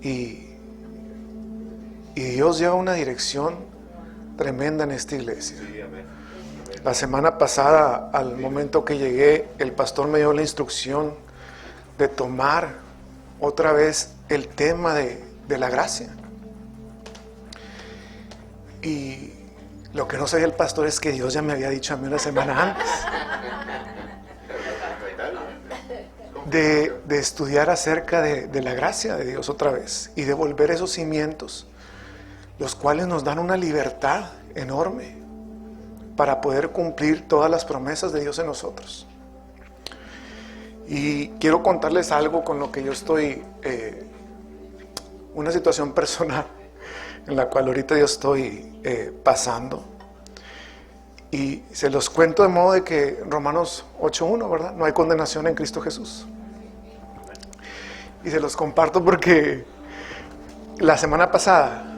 Y Dios lleva una dirección tremenda en esta iglesia. La semana pasada, al momento que llegué, el pastor me dio la instrucción de tomar otra vez el tema de la gracia. Y lo que no sabía el pastor es que Dios ya me había dicho a mí una semana antes de estudiar acerca de la gracia de Dios otra vez y de volver esos cimientos, los cuales nos dan una libertad enorme para poder cumplir todas las promesas de Dios en nosotros. Y quiero contarles algo con lo que yo estoy, una situación personal en la cual ahorita yo estoy pasando. Y se los cuento de modo de que Romanos 8:1, ¿verdad? No hay condenación en Cristo Jesús. Y se los comparto porque la semana pasada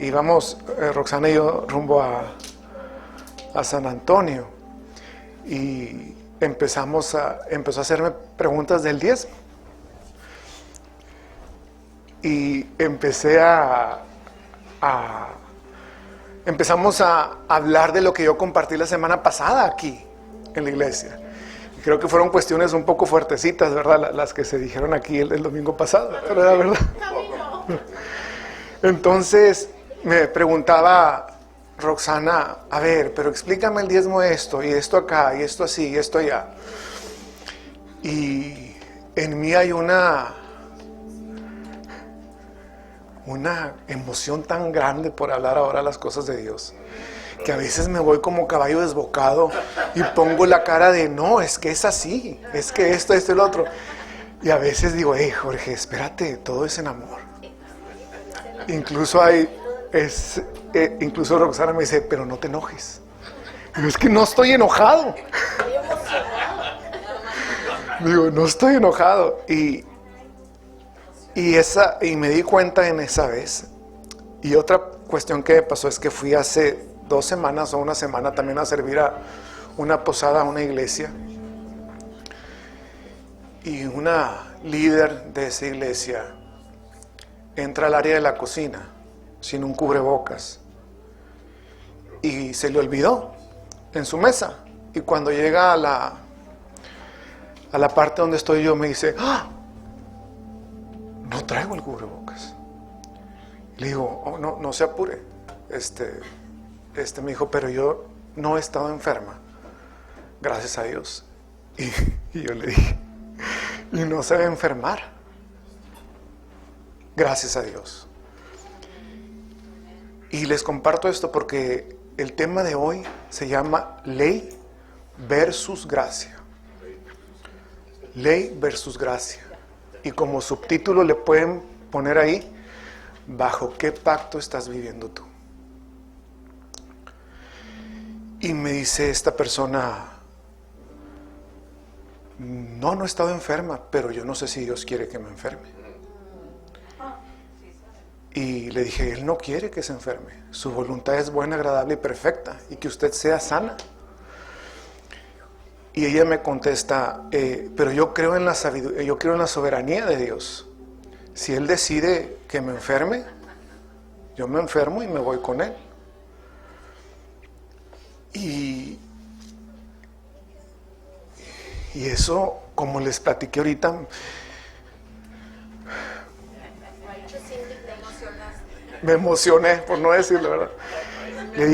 íbamos, Roxana y yo, rumbo a San Antonio. Y empezó a hacerme preguntas del diezmo. Y empezamos a hablar de lo que yo compartí la semana pasada aquí en la iglesia. Y creo que fueron cuestiones un poco fuertecitas, ¿verdad? Las que se dijeron aquí el domingo pasado, pero era verdad. Entonces me preguntaba Roxana, a ver, pero explícame el diezmo esto, y esto acá, y esto así, y esto allá. Y en mí hay una emoción tan grande por hablar ahora las cosas de Dios, que a veces me voy como caballo desbocado y pongo la cara de no, es que es así, es que esto y el otro. Y a veces digo, hey Jorge, espérate, todo es en amor. Incluso incluso Roxana me dice, pero no te enojes. Digo, es que no estoy enojado. Digo, no estoy enojado. Y me di cuenta en esa vez. Y otra cuestión que me pasó es que fui hace 2 semanas o una semana también a servir a una posada, a una iglesia. Y una líder de esa iglesia entra al área de la cocina sin un cubrebocas. Y se le olvidó en su mesa. Y cuando llega a la parte donde estoy yo, me dice, ¡ah! No traigo el cubrebocas. Le digo, oh, no se apure. Me dijo, pero yo no he estado enferma, gracias a Dios. Y yo le dije, y no se va a enfermar, gracias a Dios. Y les comparto esto porque el tema de hoy se llama ley versus gracia. Ley versus gracia. Y como subtítulo le pueden poner ahí, ¿bajo qué pacto estás viviendo tú? Y me dice esta persona, no he estado enferma, pero yo no sé si Dios quiere que me enferme. Y le dije, Él no quiere que se enferme. Su voluntad es buena, agradable y perfecta, y que usted sea sana. Y ella me contesta, pero yo creo en la sabiduría, yo creo en la soberanía de Dios. Si Él decide que me enferme, yo me enfermo y me voy con Él. Y eso, como les platiqué ahorita, me emocioné, por no decirlo, ¿verdad? Le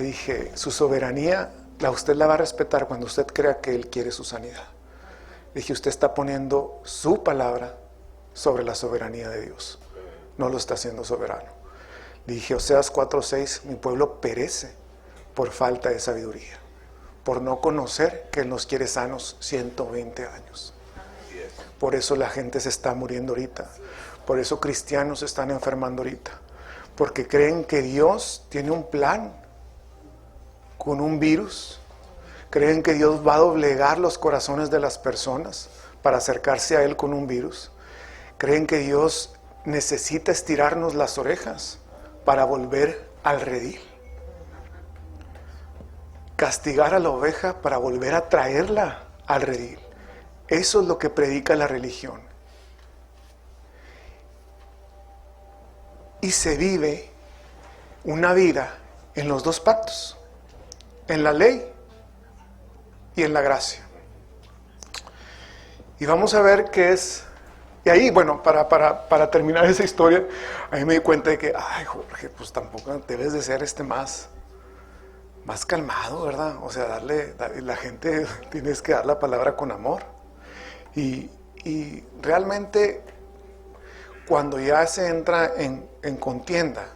dije, su soberanía, usted la va a respetar cuando usted crea que Él quiere su sanidad. Le dije, usted está poniendo su palabra sobre la soberanía de Dios. No lo está haciendo soberano. Le dije, Oseas 4:6, mi pueblo perece por falta de sabiduría, por no conocer que Él nos quiere sanos 120 años. Por eso la gente se está muriendo ahorita. Por eso cristianos se están enfermando ahorita. Porque creen que Dios tiene un plan con un virus. Creen que Dios va a doblegar los corazones de las personas para acercarse a Él con un virus. Creen que Dios necesita estirarnos las orejas para volver al redil. Castigar a la oveja para volver a traerla al redil. Eso es lo que predica la religión. y se vive una vida en los dos pactos, en la ley y en la gracia. Y vamos a ver qué es. Y ahí, bueno, para terminar esa historia, ahí me di cuenta de que, ay, Jorge, pues tampoco debes de ser más calmado, ¿verdad? O sea, la gente, tienes que dar la palabra con amor. Y realmente, cuando ya se entra en contienda,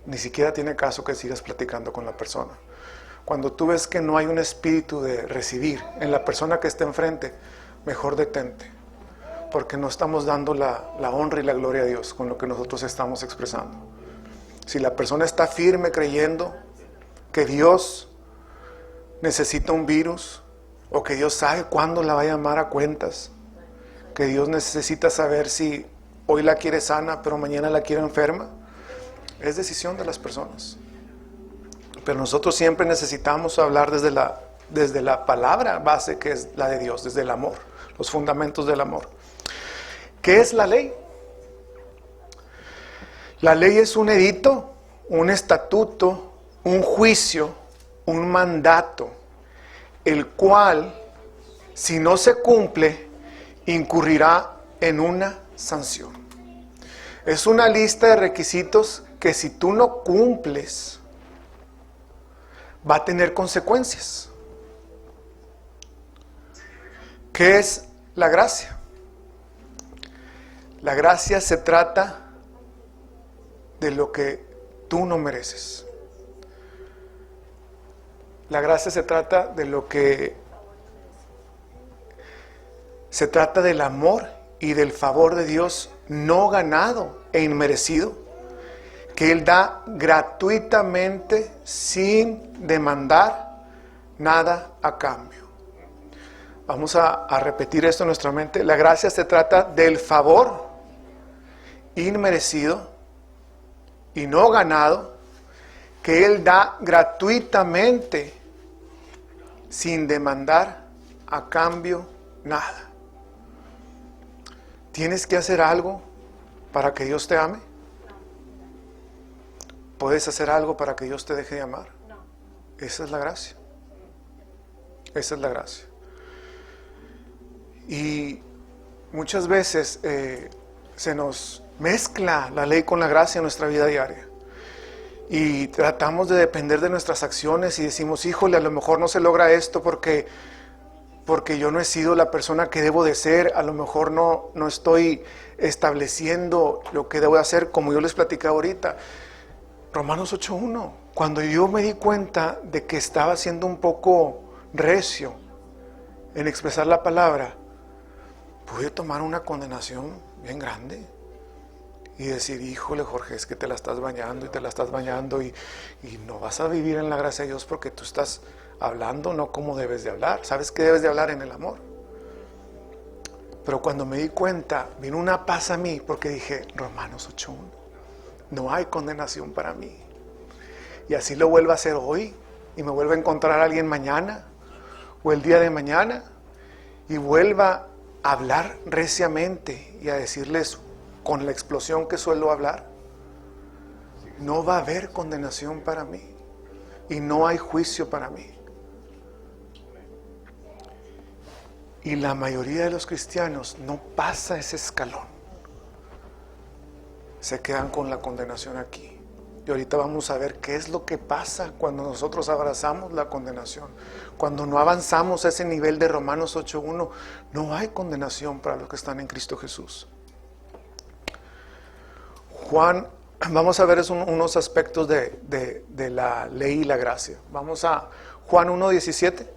ni siquiera tiene caso que sigas platicando con la persona. Cuando tú ves que no hay un espíritu de recibir en la persona que está enfrente, mejor detente, porque no estamos dando la honra y la gloria a Dios con lo que nosotros estamos expresando. Si la persona está firme creyendo que Dios necesita un virus, o que Dios sabe cuándo la va a llamar a cuentas, que Dios necesita saber si hoy la quiere sana pero mañana la quiere enferma, es decisión de las personas. Pero nosotros siempre necesitamos hablar desde la palabra base, que es la de Dios, desde el amor, los fundamentos del amor. ¿Qué es la ley? La ley es un edicto, un estatuto, un juicio, un mandato, el cual, si no se cumple, incurrirá en una sanción. Es una lista de requisitos que si tú no cumples, va a tener consecuencias. ¿Qué es la gracia? La gracia se trata de lo que tú no mereces. La gracia se trata de lo que... Se trata del amor y del favor de Dios no ganado e inmerecido, que Él da gratuitamente sin demandar nada a cambio. Vamos a repetir esto en nuestra mente. La gracia se trata del favor inmerecido y no ganado, que Él da gratuitamente sin demandar a cambio nada. ¿Tienes que hacer algo para que Dios te ame? ¿Puedes hacer algo para que Dios te deje de amar? No. Esa es la gracia. Esa es la gracia. Y muchas veces se nos mezcla la ley con la gracia en nuestra vida diaria. Y tratamos de depender de nuestras acciones y decimos, híjole, a lo mejor no se logra esto porque yo no he sido la persona que debo de ser, a lo mejor no estoy estableciendo lo que debo de hacer, como yo les platicaba ahorita. Romanos 8:1, cuando yo me di cuenta de que estaba siendo un poco recio en expresar la palabra, pude tomar una condenación bien grande y decir, híjole Jorge, es que te la estás bañando y te la estás bañando y no vas a vivir en la gracia de Dios porque tú estás hablando no como debes de hablar. ¿Sabes qué debes de hablar? En el amor. Pero cuando me di cuenta, vino una paz a mí porque dije, Romanos 8:1, no hay condenación para mí. Y así lo vuelvo a hacer hoy y me vuelvo a encontrar a alguien mañana o el día de mañana y vuelva a hablar reciamente y a decirles con la explosión que suelo hablar, no va a haber condenación para mí y no hay juicio para mí. Y la mayoría de los cristianos no pasa ese escalón. Se quedan con la condenación aquí. Y ahorita vamos a ver qué es lo que pasa cuando nosotros abrazamos la condenación. Cuando no avanzamos a ese nivel de Romanos 8:1, no hay condenación para los que están en Cristo Jesús. Juan, vamos a ver unos aspectos de la ley y la gracia. Vamos a Juan 1:17.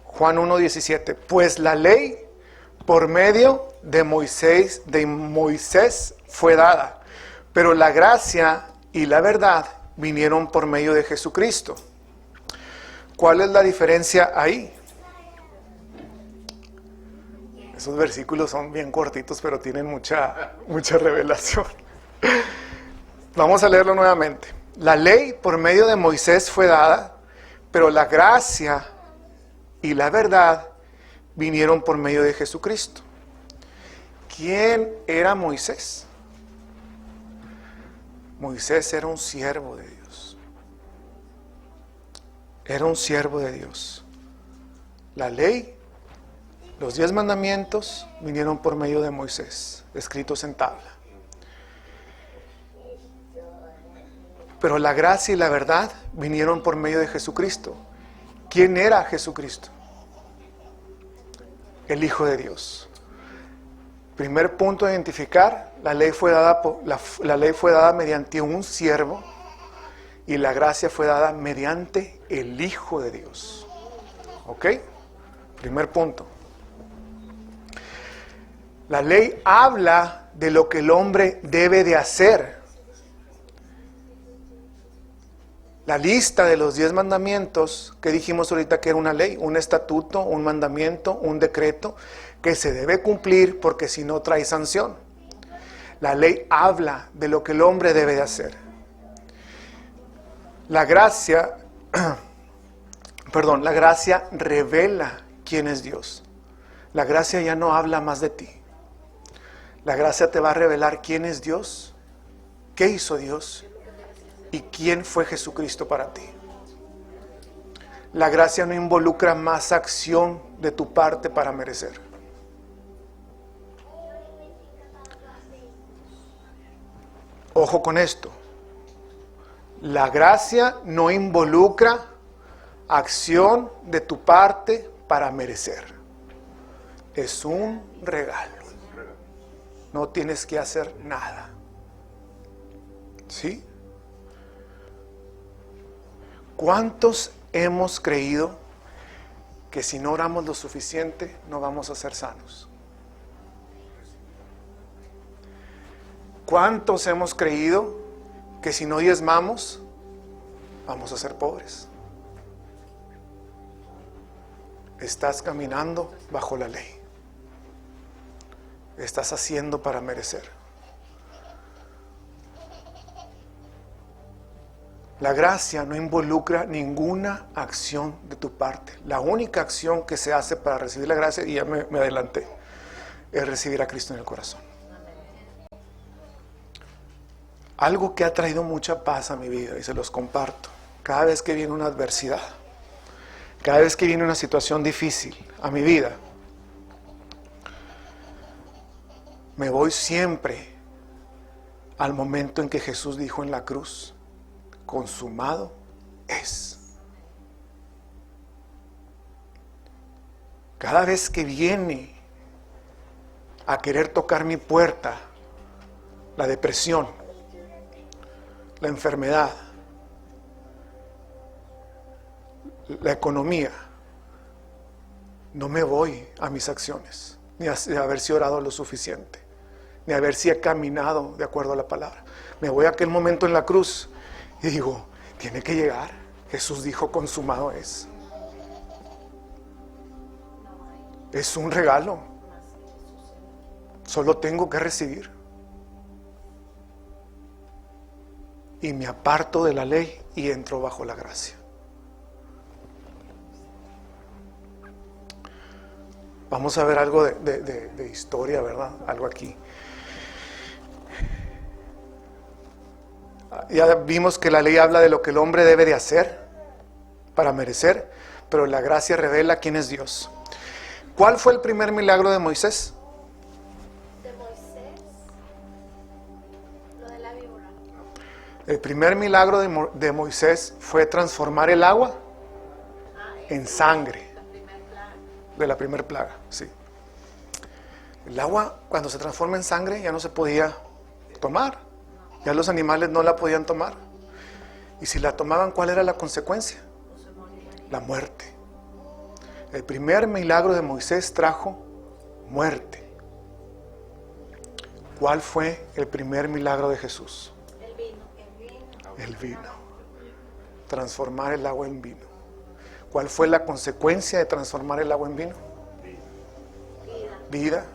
Juan 1:17. Pues la ley por medio de Moisés fue dada, pero la gracia y la verdad vinieron por medio de Jesucristo. ¿Cuál es la diferencia ahí? Esos versículos son bien cortitos, pero tienen mucha revelación. Vamos a leerlo nuevamente. La ley por medio de Moisés fue dada, pero la gracia y la verdad vinieron por medio de Jesucristo. ¿Quién era Moisés? Moisés era un siervo de Dios. Era un siervo de Dios. La ley, los 10 mandamientos vinieron por medio de Moisés, escritos en tabla. Pero la gracia y la verdad vinieron por medio de Jesucristo. ¿Quién era Jesucristo? El Hijo de Dios. Primer punto a identificar, la ley fue dada mediante un siervo y la gracia fue dada mediante el Hijo de Dios. ¿Ok? Primer punto. La ley habla de lo que el hombre debe de hacer. La lista de los 10 mandamientos que dijimos ahorita que era una ley, un estatuto, un mandamiento, un decreto que se debe cumplir porque si no trae sanción. La ley habla de lo que el hombre debe de hacer. La gracia, la gracia revela quién es Dios. La gracia ya no habla más de ti. La gracia te va a revelar quién es Dios, qué hizo Dios y quién fue Jesucristo para ti. La gracia no involucra más acción de tu parte para merecer. Ojo con esto. La gracia no involucra acción de tu parte para merecer. Es un regalo. No tienes que hacer nada. ¿Sí? ¿Cuántos hemos creído que si no oramos lo suficiente no vamos a ser sanos? ¿Cuántos hemos creído que si no diezmamos vamos a ser pobres? Estás caminando bajo la ley. Estás haciendo para merecer. La gracia no involucra ninguna acción de tu parte. La única acción que se hace para recibir la gracia, y ya me adelanté, es recibir a Cristo en el corazón. Algo que ha traído mucha paz a mi vida, y se los comparto. Cada vez que viene una adversidad, cada vez que viene una situación difícil a mi vida, me voy siempre al momento en que Jesús dijo en la cruz: consumado es. Cada vez que viene a querer tocar mi puerta la depresión, la enfermedad, la economía, no me voy a mis acciones, ni a haber si orado lo suficiente, ni a ver si he caminado de acuerdo a la palabra. Me voy a aquel momento en la cruz y digo, tiene que llegar. Jesús dijo, consumado es. Es un regalo. Solo tengo que recibir. Y me aparto de la ley y entro bajo la gracia. Vamos a ver algo de historia, ¿verdad? Algo aquí. Ya vimos que la ley habla de lo que el hombre debe de hacer para merecer, pero la gracia revela quién es Dios. ¿Cuál fue el primer milagro de Moisés? De Moisés, lo de la víbora. El primer milagro de Moisés fue transformar el agua en sangre. De la primera plaga, sí. El agua, cuando se transforma en sangre, ya no se podía tomar. Ya los animales no la podían tomar. Y si la tomaban, ¿cuál era la consecuencia? La muerte. El primer milagro de Moisés trajo muerte. ¿Cuál fue el primer milagro de Jesús? El vino. El vino. Transformar el agua en vino. ¿Cuál fue la consecuencia de transformar el agua en vino? Vida.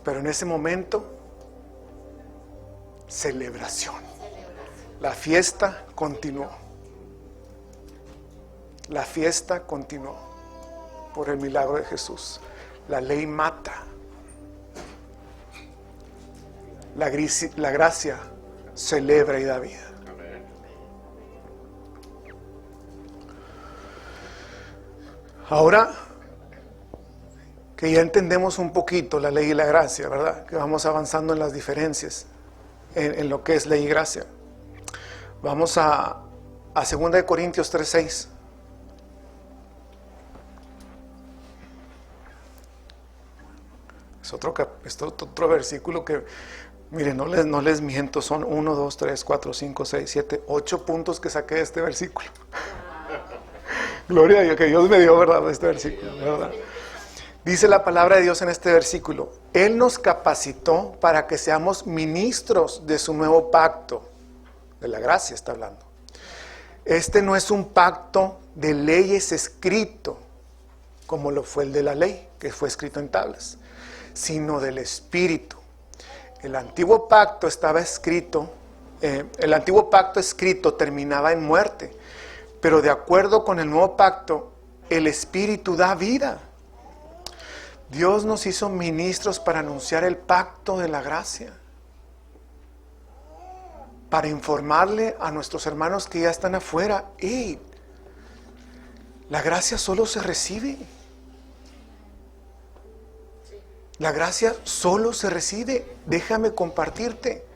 Pero en ese momento, celebración. La fiesta continuó. La fiesta continuó por el milagro de Jesús. La ley mata. la gracia celebra y da vida. Ahora que ya entendemos un poquito la ley y la gracia, ¿verdad? Que vamos avanzando en las diferencias en lo que es ley y gracia. Vamos a 2 Corintios 3:6. Es otro versículo que, miren, no les miento, son 1, 2, 3, 4, 5, 6, 7, 8 puntos que saqué de este versículo. Gloria a Dios, que Dios me dio, ¿verdad?, de este versículo, ¿verdad? Dice la palabra de Dios en este versículo: Él nos capacitó para que seamos ministros de su nuevo pacto. De la gracia está hablando. Este no es un pacto de leyes escrito, como lo fue el de la ley, que fue escrito en tablas, sino del Espíritu. El antiguo pacto estaba escrito, el antiguo pacto escrito terminaba en muerte, pero de acuerdo con el nuevo pacto, el Espíritu da vida. Dios nos hizo ministros para anunciar el pacto de la gracia, para informarle a nuestros hermanos que ya están afuera: hey, la gracia solo se recibe. La gracia solo se recibe. Déjame compartirte.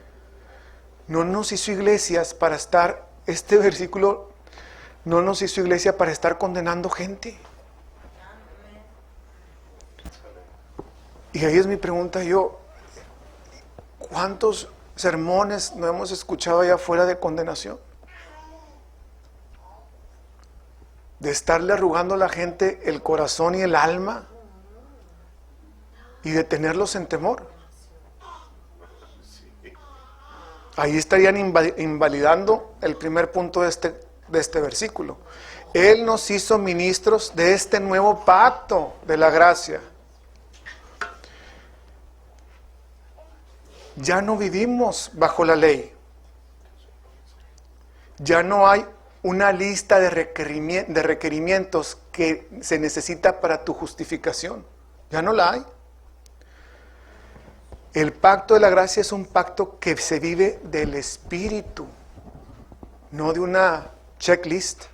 No nos hizo iglesias para estar, este versículo no nos hizo iglesia para estar condenando gente. Y ahí es mi pregunta yo: ¿cuántos sermones no hemos escuchado allá afuera de condenación? De estarle arrugando a la gente el corazón y el alma, y de tenerlos en temor. Ahí estarían invalidando el primer punto de este versículo. Él nos hizo ministros de este nuevo pacto de la gracia. Ya no vivimos bajo la ley. Ya no hay una lista de requerimientos que se necesita para tu justificación. Ya no la hay. El pacto de la gracia es un pacto que se vive del Espíritu, no de una checklist.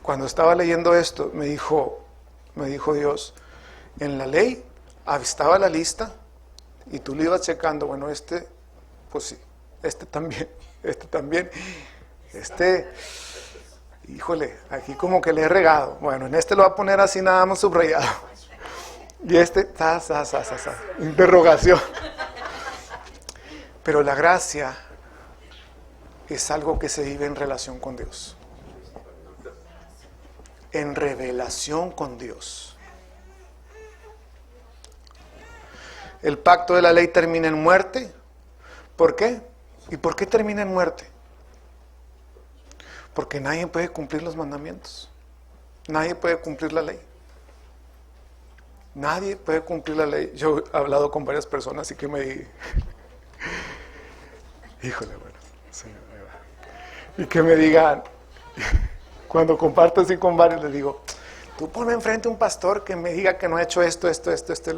Cuando estaba leyendo esto, me dijo Dios: en la ley estaba la lista y tú le ibas checando, bueno, pues sí, este también, híjole, aquí como que le he regado. Bueno, en este lo voy a poner así nada más subrayado. Y interrogación. Pero la gracia es algo que se vive en relación con Dios, en revelación con Dios. El pacto de la ley termina en muerte. ¿Por qué? ¿Y por qué termina en muerte? Porque nadie puede cumplir los mandamientos. Nadie puede cumplir la ley. Nadie puede cumplir la ley. Yo he hablado con varias personas y que me digan, híjole, bueno, Señor, y que me digan, cuando comparto así con varios, les digo: tú ponme enfrente a un pastor que me diga que no ha hecho esto,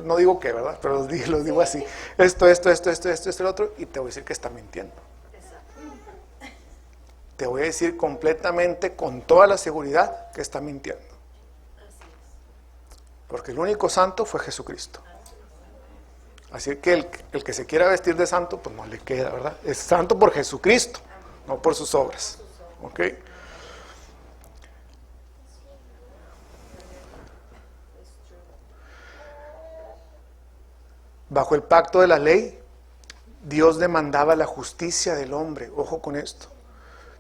no digo qué, ¿verdad? Pero los digo así, esto, el otro, y te voy a decir que está mintiendo. Te voy a decir completamente, con toda la seguridad, que está mintiendo. Porque el único santo fue Jesucristo. Así que el que se quiera vestir de santo, pues no le queda, ¿verdad? Es santo por Jesucristo, no por sus obras. ¿Ok? Bajo el pacto de la ley, Dios demandaba la justicia del hombre. Ojo con esto.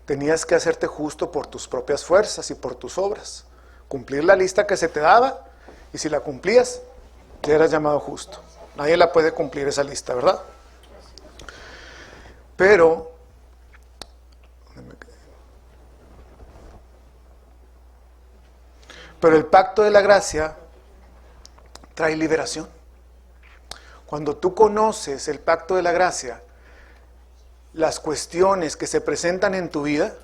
Tenías que hacerte justo por tus propias fuerzas y por tus obras. Cumplir la lista que se te daba, y si la cumplías, ya eras llamado justo. Nadie la puede cumplir esa lista, ¿verdad? Pero el pacto de la gracia trae liberación. Cuando tú conoces el pacto de la gracia, las cuestiones que se presentan en tu vida,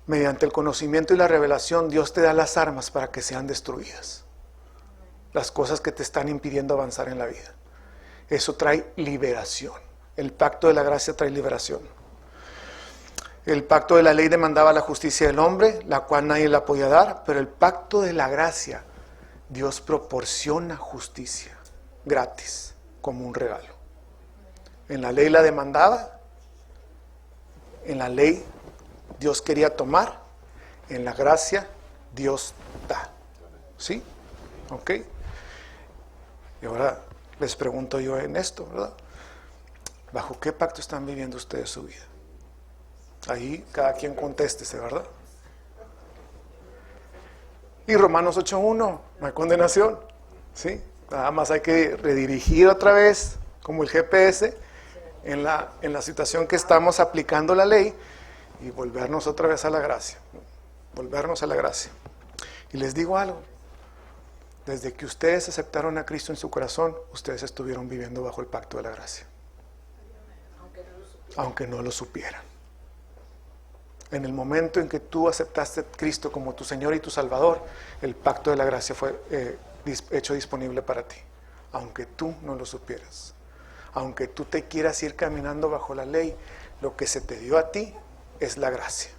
mediante el conocimiento y la revelación, Dios te da las armas para que sean destruidas. Las cosas que te están impidiendo avanzar en la vida. Eso trae liberación. El pacto de la gracia trae liberación. El pacto de la ley demandaba la justicia del hombre, la cual nadie la podía dar, pero el pacto de la gracia, Dios proporciona justicia gratis, como un regalo. En la ley la demandaba, en la ley Dios quería tomar, en la gracia Dios da. ¿Sí? ¿Ok? Y ahora les pregunto yo en esto, ¿verdad? ¿Bajo qué pacto están viviendo ustedes su vida? Ahí cada quien contéstese, ¿verdad? Y Romanos 8:1, no hay condenación, ¿sí? Nada más hay que redirigir otra vez, como el GPS, en la situación que estamos aplicando la ley y volvernos otra vez a la gracia. Volvernos a la gracia. Y les digo algo, desde que ustedes aceptaron a Cristo en su corazón, ustedes estuvieron viviendo bajo el pacto de la gracia. Aunque no lo supieran. En el momento en que tú aceptaste a Cristo como tu Señor y tu Salvador, el pacto de la gracia fue hecho disponible para ti, aunque tú no lo supieras. Aunque tú te quieras ir caminando bajo la ley, lo que se te dio a ti es la gracia.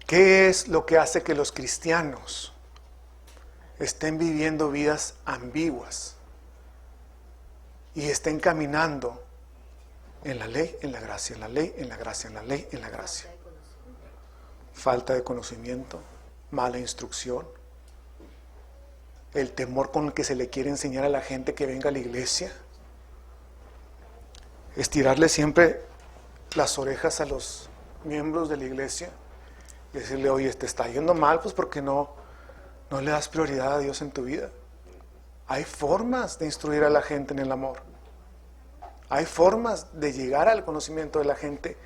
¿Qué es lo que hace que los cristianos estén viviendo vidas ambiguas y estén caminando en la ley, en la gracia, en la ley, en la gracia, en la ley, en la gracia? Falta de conocimiento, mala instrucción, el temor con el que se le quiere enseñar a la gente que venga a la iglesia, estirarle siempre las orejas a los miembros de la iglesia y decirle, oye, te está yendo mal, pues porque no le das prioridad a Dios en tu vida. Hay formas de instruir a la gente en el amor. Hay formas de llegar al conocimiento de la gente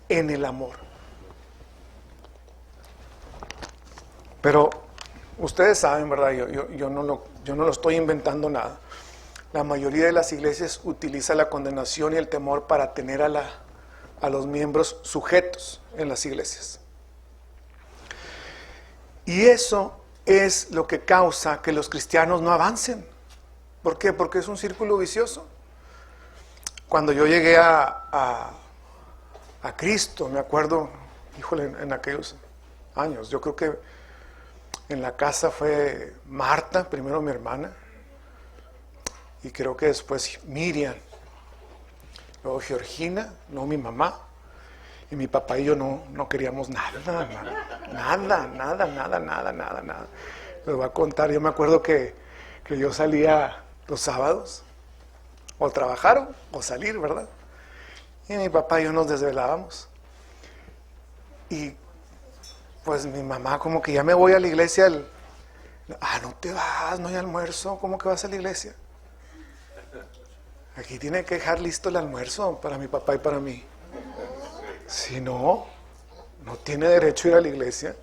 en el amor. Pero ustedes saben, ¿verdad? Yo no lo estoy inventando nada. La mayoría de las iglesias utiliza la condenación y el temor para tener a los miembros sujetos en las iglesias. Y eso es lo que causa que los cristianos no avancen. ¿Por qué? Porque es un círculo vicioso. Cuando yo llegué a Cristo, me acuerdo, híjole, en aquellos años, yo creo que en la casa fue Marta, primero mi hermana, y creo que después Miriam, luego Georgina, luego mi mamá, y mi papá y yo no queríamos nada. Les voy a contar, yo me acuerdo que yo salía los sábados, o trabajar o salir, ¿verdad? Y mi papá y yo nos desvelábamos. Y pues mi mamá como que ya me voy a la iglesia. No te vas, no hay almuerzo, ¿cómo que vas a la iglesia? Aquí tiene que dejar listo el almuerzo para mi papá y para mí. Si no, no tiene derecho a ir a la iglesia.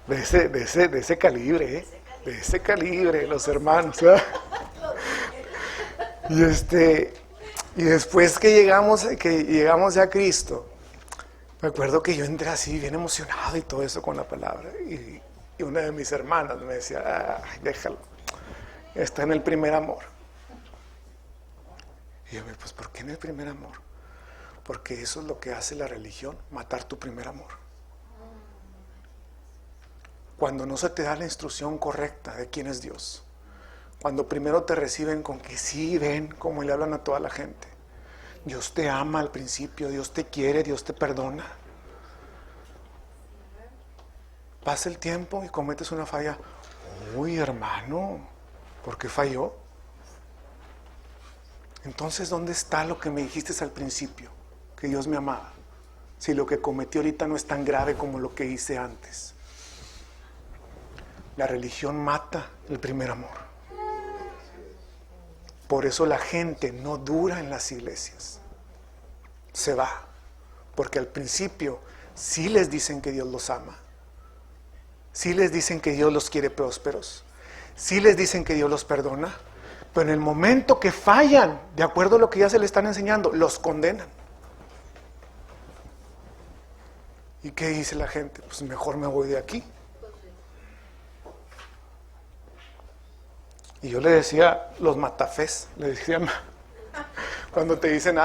De ese calibre, ¿eh? De ese calibre, los hermanos, ¿verdad? Y después que llegamos ya a Cristo, me acuerdo que yo entré así bien emocionado y todo eso con la palabra, y una de mis hermanas me decía, déjalo, está en el primer amor. Y yo, pues ¿por qué en el primer amor? Porque eso es lo que hace la religión, matar tu primer amor. Cuando no se te da la instrucción correcta de quién es Dios, cuando primero te reciben con que sí, ven como le hablan a toda la gente, Dios te ama al principio, Dios te quiere, Dios te perdona. Pasa el tiempo y cometes una falla. Uy, hermano, ¿por qué falló? Entonces, ¿dónde está lo que me dijiste al principio? Que Dios me amaba. Si lo que cometí ahorita no es tan grave como lo que hice antes. La religión mata el primer amor. Por eso la gente no dura en las iglesias. Se va. Porque al principio sí les dicen que Dios los ama. Sí les dicen que Dios los quiere prósperos. Sí les dicen que Dios los perdona. Pero en el momento que fallan, de acuerdo a lo que ya se les están enseñando, los condenan. ¿Y qué dice la gente? Pues mejor me voy de aquí. Y yo le decía, los matafés, le decía, cuando te dicen,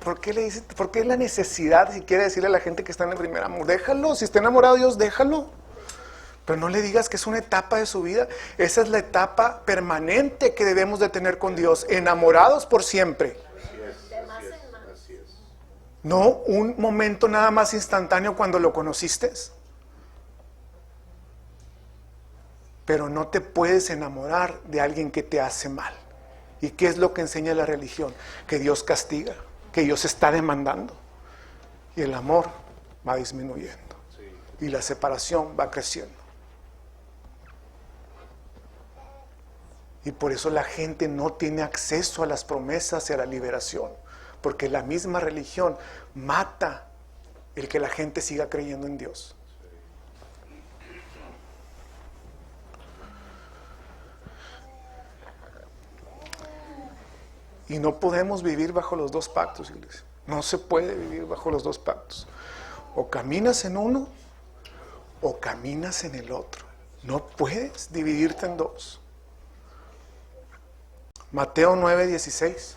¿por qué le dices, por qué la necesidad si quiere decirle a la gente que está en el primer amor? Déjalo, si está enamorado de Dios, déjalo. Pero no le digas que es una etapa de su vida. Esa es la etapa permanente que debemos de tener con Dios, enamorados por siempre. Así es. No un momento nada más instantáneo cuando lo conociste. Pero no te puedes enamorar de alguien que te hace mal. ¿Y qué es lo que enseña la religión? Que Dios castiga, que Dios está demandando. Y el amor va disminuyendo. Y la separación va creciendo. Y por eso la gente no tiene acceso a las promesas y a la liberación. Porque la misma religión mata el que la gente siga creyendo en Dios. Y no podemos vivir bajo los dos pactos, iglesia. No se puede vivir bajo los dos pactos. O caminas en uno, o caminas en el otro. No puedes dividirte en dos. Mateo 9:16.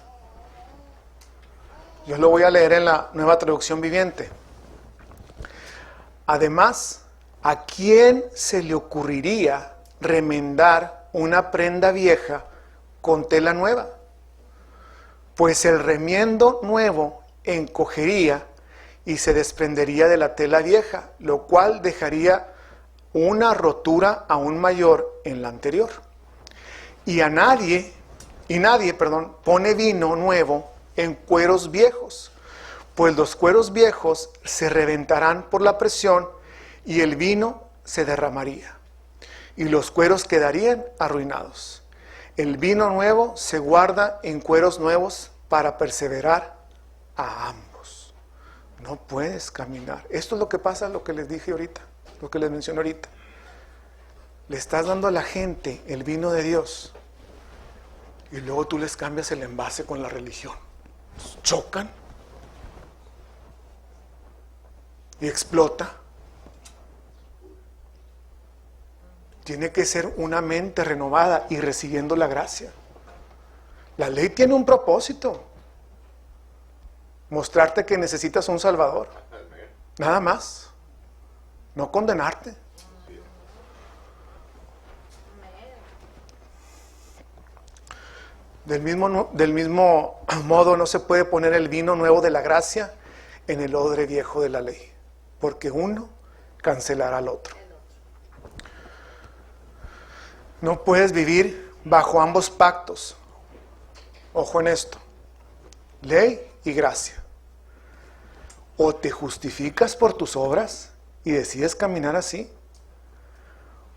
Yo lo voy a leer en la Nueva Traducción Viviente. Además, ¿a quién se le ocurriría remendar una prenda vieja con tela nueva? Pues el remiendo nuevo encogería y se desprendería de la tela vieja, lo cual dejaría una rotura aún mayor en la anterior. Y nadie pone vino nuevo en cueros viejos, pues los cueros viejos se reventarán por la presión y el vino se derramaría, y los cueros quedarían arruinados. El vino nuevo se guarda en cueros nuevos para perseverar a ambos. No puedes caminar. Esto es lo que pasa, lo que les dije ahorita, lo que les mencioné ahorita. Le estás dando a la gente el vino de Dios y luego tú les cambias el envase con la religión. Chocan y explota. Tiene que ser una mente renovada y recibiendo la gracia. La ley tiene un propósito. Mostrarte que necesitas un Salvador. Nada más. No condenarte. Del mismo modo no se puede poner el vino nuevo de la gracia en el odre viejo de la ley, porque uno cancelará al otro. No puedes vivir bajo ambos pactos. Ojo en esto. Ley y gracia. O te justificas por tus obras y decides caminar así,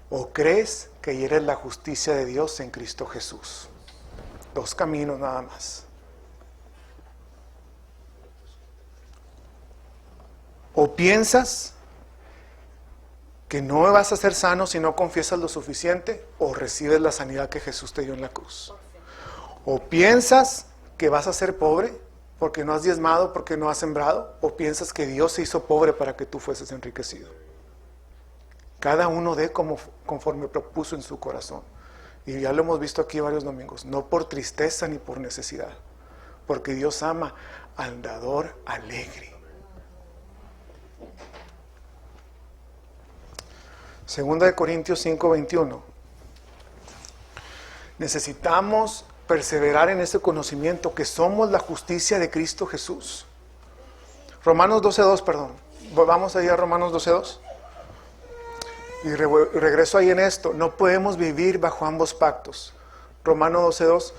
o crees que eres la justicia de Dios en Cristo Jesús. Dos caminos nada más. O piensas que no vas a ser sano si no confiesas lo suficiente, o recibes la sanidad que Jesús te dio en la cruz. O piensas que vas a ser pobre porque no has diezmado, porque no has sembrado, o piensas que Dios se hizo pobre para que tú fueses enriquecido. Cada uno dé conforme propuso en su corazón. Y ya lo hemos visto aquí varios domingos, no por tristeza ni por necesidad, porque Dios ama al dador alegre. Segunda de Corintios 5:21. Necesitamos perseverar en ese conocimiento que somos la justicia de Cristo Jesús. Romanos 12:2, perdón. Vamos ahí a Romanos 12:2. Y regreso ahí en esto. No podemos vivir bajo ambos pactos. Romanos 12:2.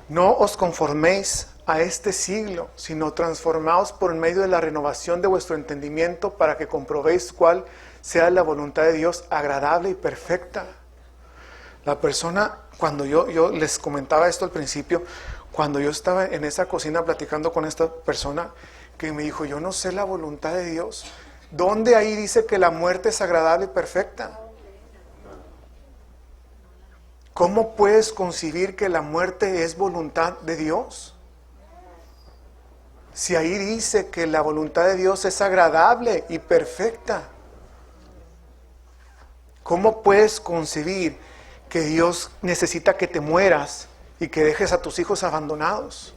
No os conforméis a este siglo, sino transformaos por medio de la renovación de vuestro entendimiento para que comprobéis cuál sea la voluntad de Dios agradable y perfecta. La persona, cuando yo les comentaba esto al principio, cuando yo estaba en esa cocina platicando con esta persona que me dijo, yo no sé la voluntad de Dios. ¿Dónde ahí dice que la muerte es agradable y perfecta? ¿Cómo puedes concebir que la muerte es voluntad de Dios? ¿Cómo puedes concebir que la muerte es voluntad de Dios? Si ahí dice que la voluntad de Dios es agradable y perfecta, ¿cómo puedes concebir que Dios necesita que te mueras y que dejes a tus hijos abandonados?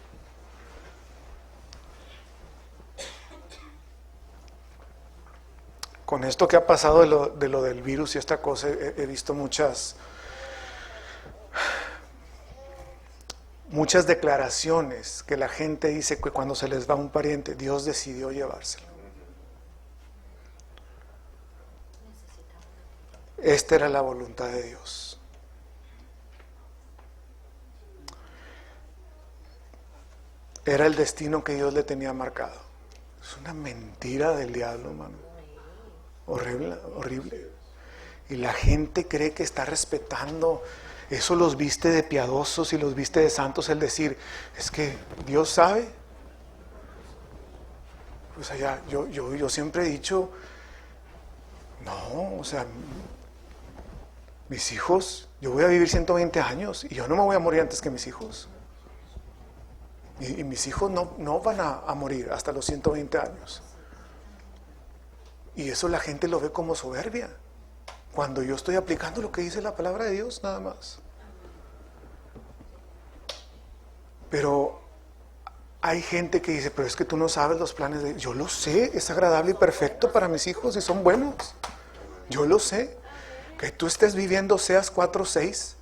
Con esto que ha pasado de lo del virus y esta cosa, he visto muchas declaraciones que la gente dice que cuando se les va un pariente, Dios decidió llevárselo. Esta era la voluntad de Dios. Era el destino que Dios le tenía marcado. Es una mentira del diablo, hermano. Horrible, horrible. Y la gente cree que está respetando. Eso los viste de piadosos y los viste de santos, el decir, es que Dios sabe. Pues allá, yo siempre he dicho, no, o sea, mis hijos, yo voy a vivir 120 años y yo no me voy a morir antes que mis hijos. Y mis hijos no van a morir hasta los 120 años. Y eso la gente lo ve como soberbia, cuando yo estoy aplicando lo que dice la palabra de Dios, nada más. Pero hay gente que dice, pero es que tú no sabes los planes de Dios. Yo lo sé, es agradable y perfecto para mis hijos y son buenos. Yo lo sé. Que tú estés viviendo, seas 4 o 6,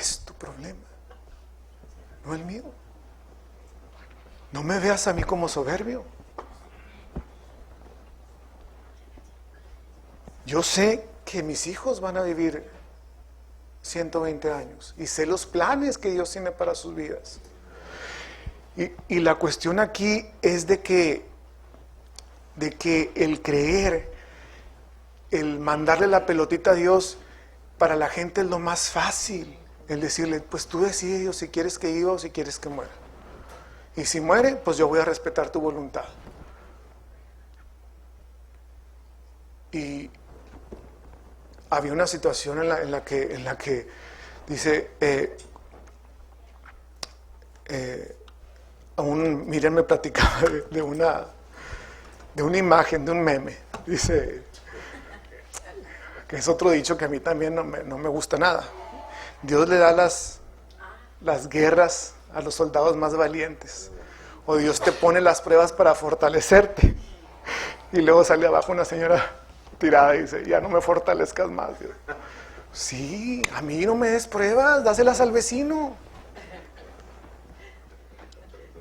es tu problema, no el mío. No me veas a mí como soberbio. Yo sé que mis hijos van a vivir 120 años y sé los planes que Dios tiene para sus vidas. Y la cuestión aquí es de que el creer, el mandarle la pelotita a Dios, para la gente es lo más fácil. El decirle, pues tú decides Dios, si quieres que viva o si quieres que muera. Y si muere, pues yo voy a respetar tu voluntad. Y había una situación en la que dice, Miriam me platicaba de una imagen, de un meme. Dice, que es otro dicho que a mí también no me gusta nada. Dios le da las guerras a los soldados más valientes. O Dios te pone las pruebas para fortalecerte. Y luego sale abajo una señora tirada y dice, ya no me fortalezcas más. Sí, a mí no me des pruebas, dáselas al vecino.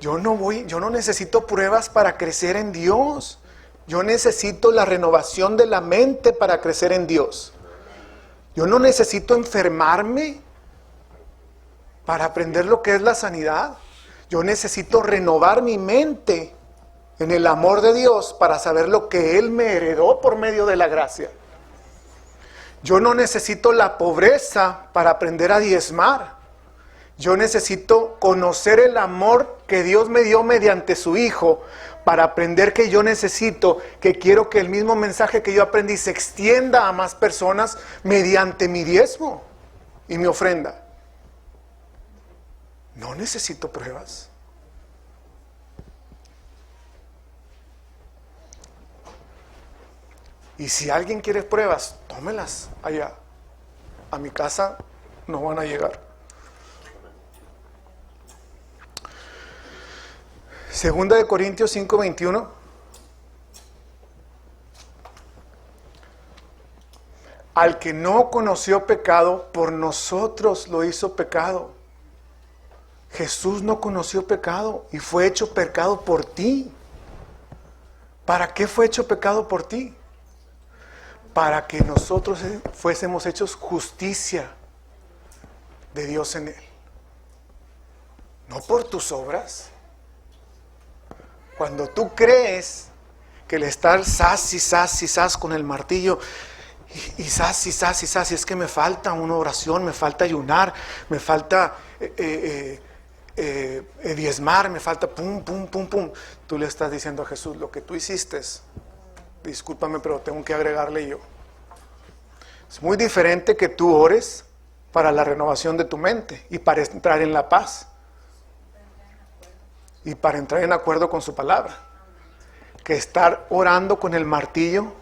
Yo no necesito pruebas para crecer en Dios. Yo necesito la renovación de la mente para crecer en Dios. Yo no necesito enfermarme para aprender lo que es la sanidad. Yo necesito renovar mi mente en el amor de Dios para saber lo que Él me heredó por medio de la gracia. Yo no necesito la pobreza para aprender a diezmar. Yo necesito conocer el amor que Dios me dio mediante su Hijo para aprender que yo necesito, que quiero que el mismo mensaje que yo aprendí se extienda a más personas mediante mi diezmo y mi ofrenda. No necesito pruebas. Y si alguien quiere pruebas, tómelas allá. A mi casa no van a llegar. Segunda de Corintios 5:21. Al que no conoció pecado, por nosotros lo hizo pecado. Jesús no conoció pecado y fue hecho pecado por ti. ¿Para qué fue hecho pecado por ti? Para que nosotros fuésemos hechos justicia de Dios en Él. No por tus obras. Cuando tú crees que le estás sas y sas y sas con el martillo y sas y sas y sas, y es que me falta una oración, me falta ayunar, me falta diezmar, me falta pum, pum, pum, pum. Tú le estás diciendo a Jesús, lo que tú hiciste, discúlpame, pero tengo que agregarle yo. Es muy diferente que tú ores para la renovación de tu mente y para entrar en la paz. y para entrar en acuerdo con su palabra, que estar orando con el martillo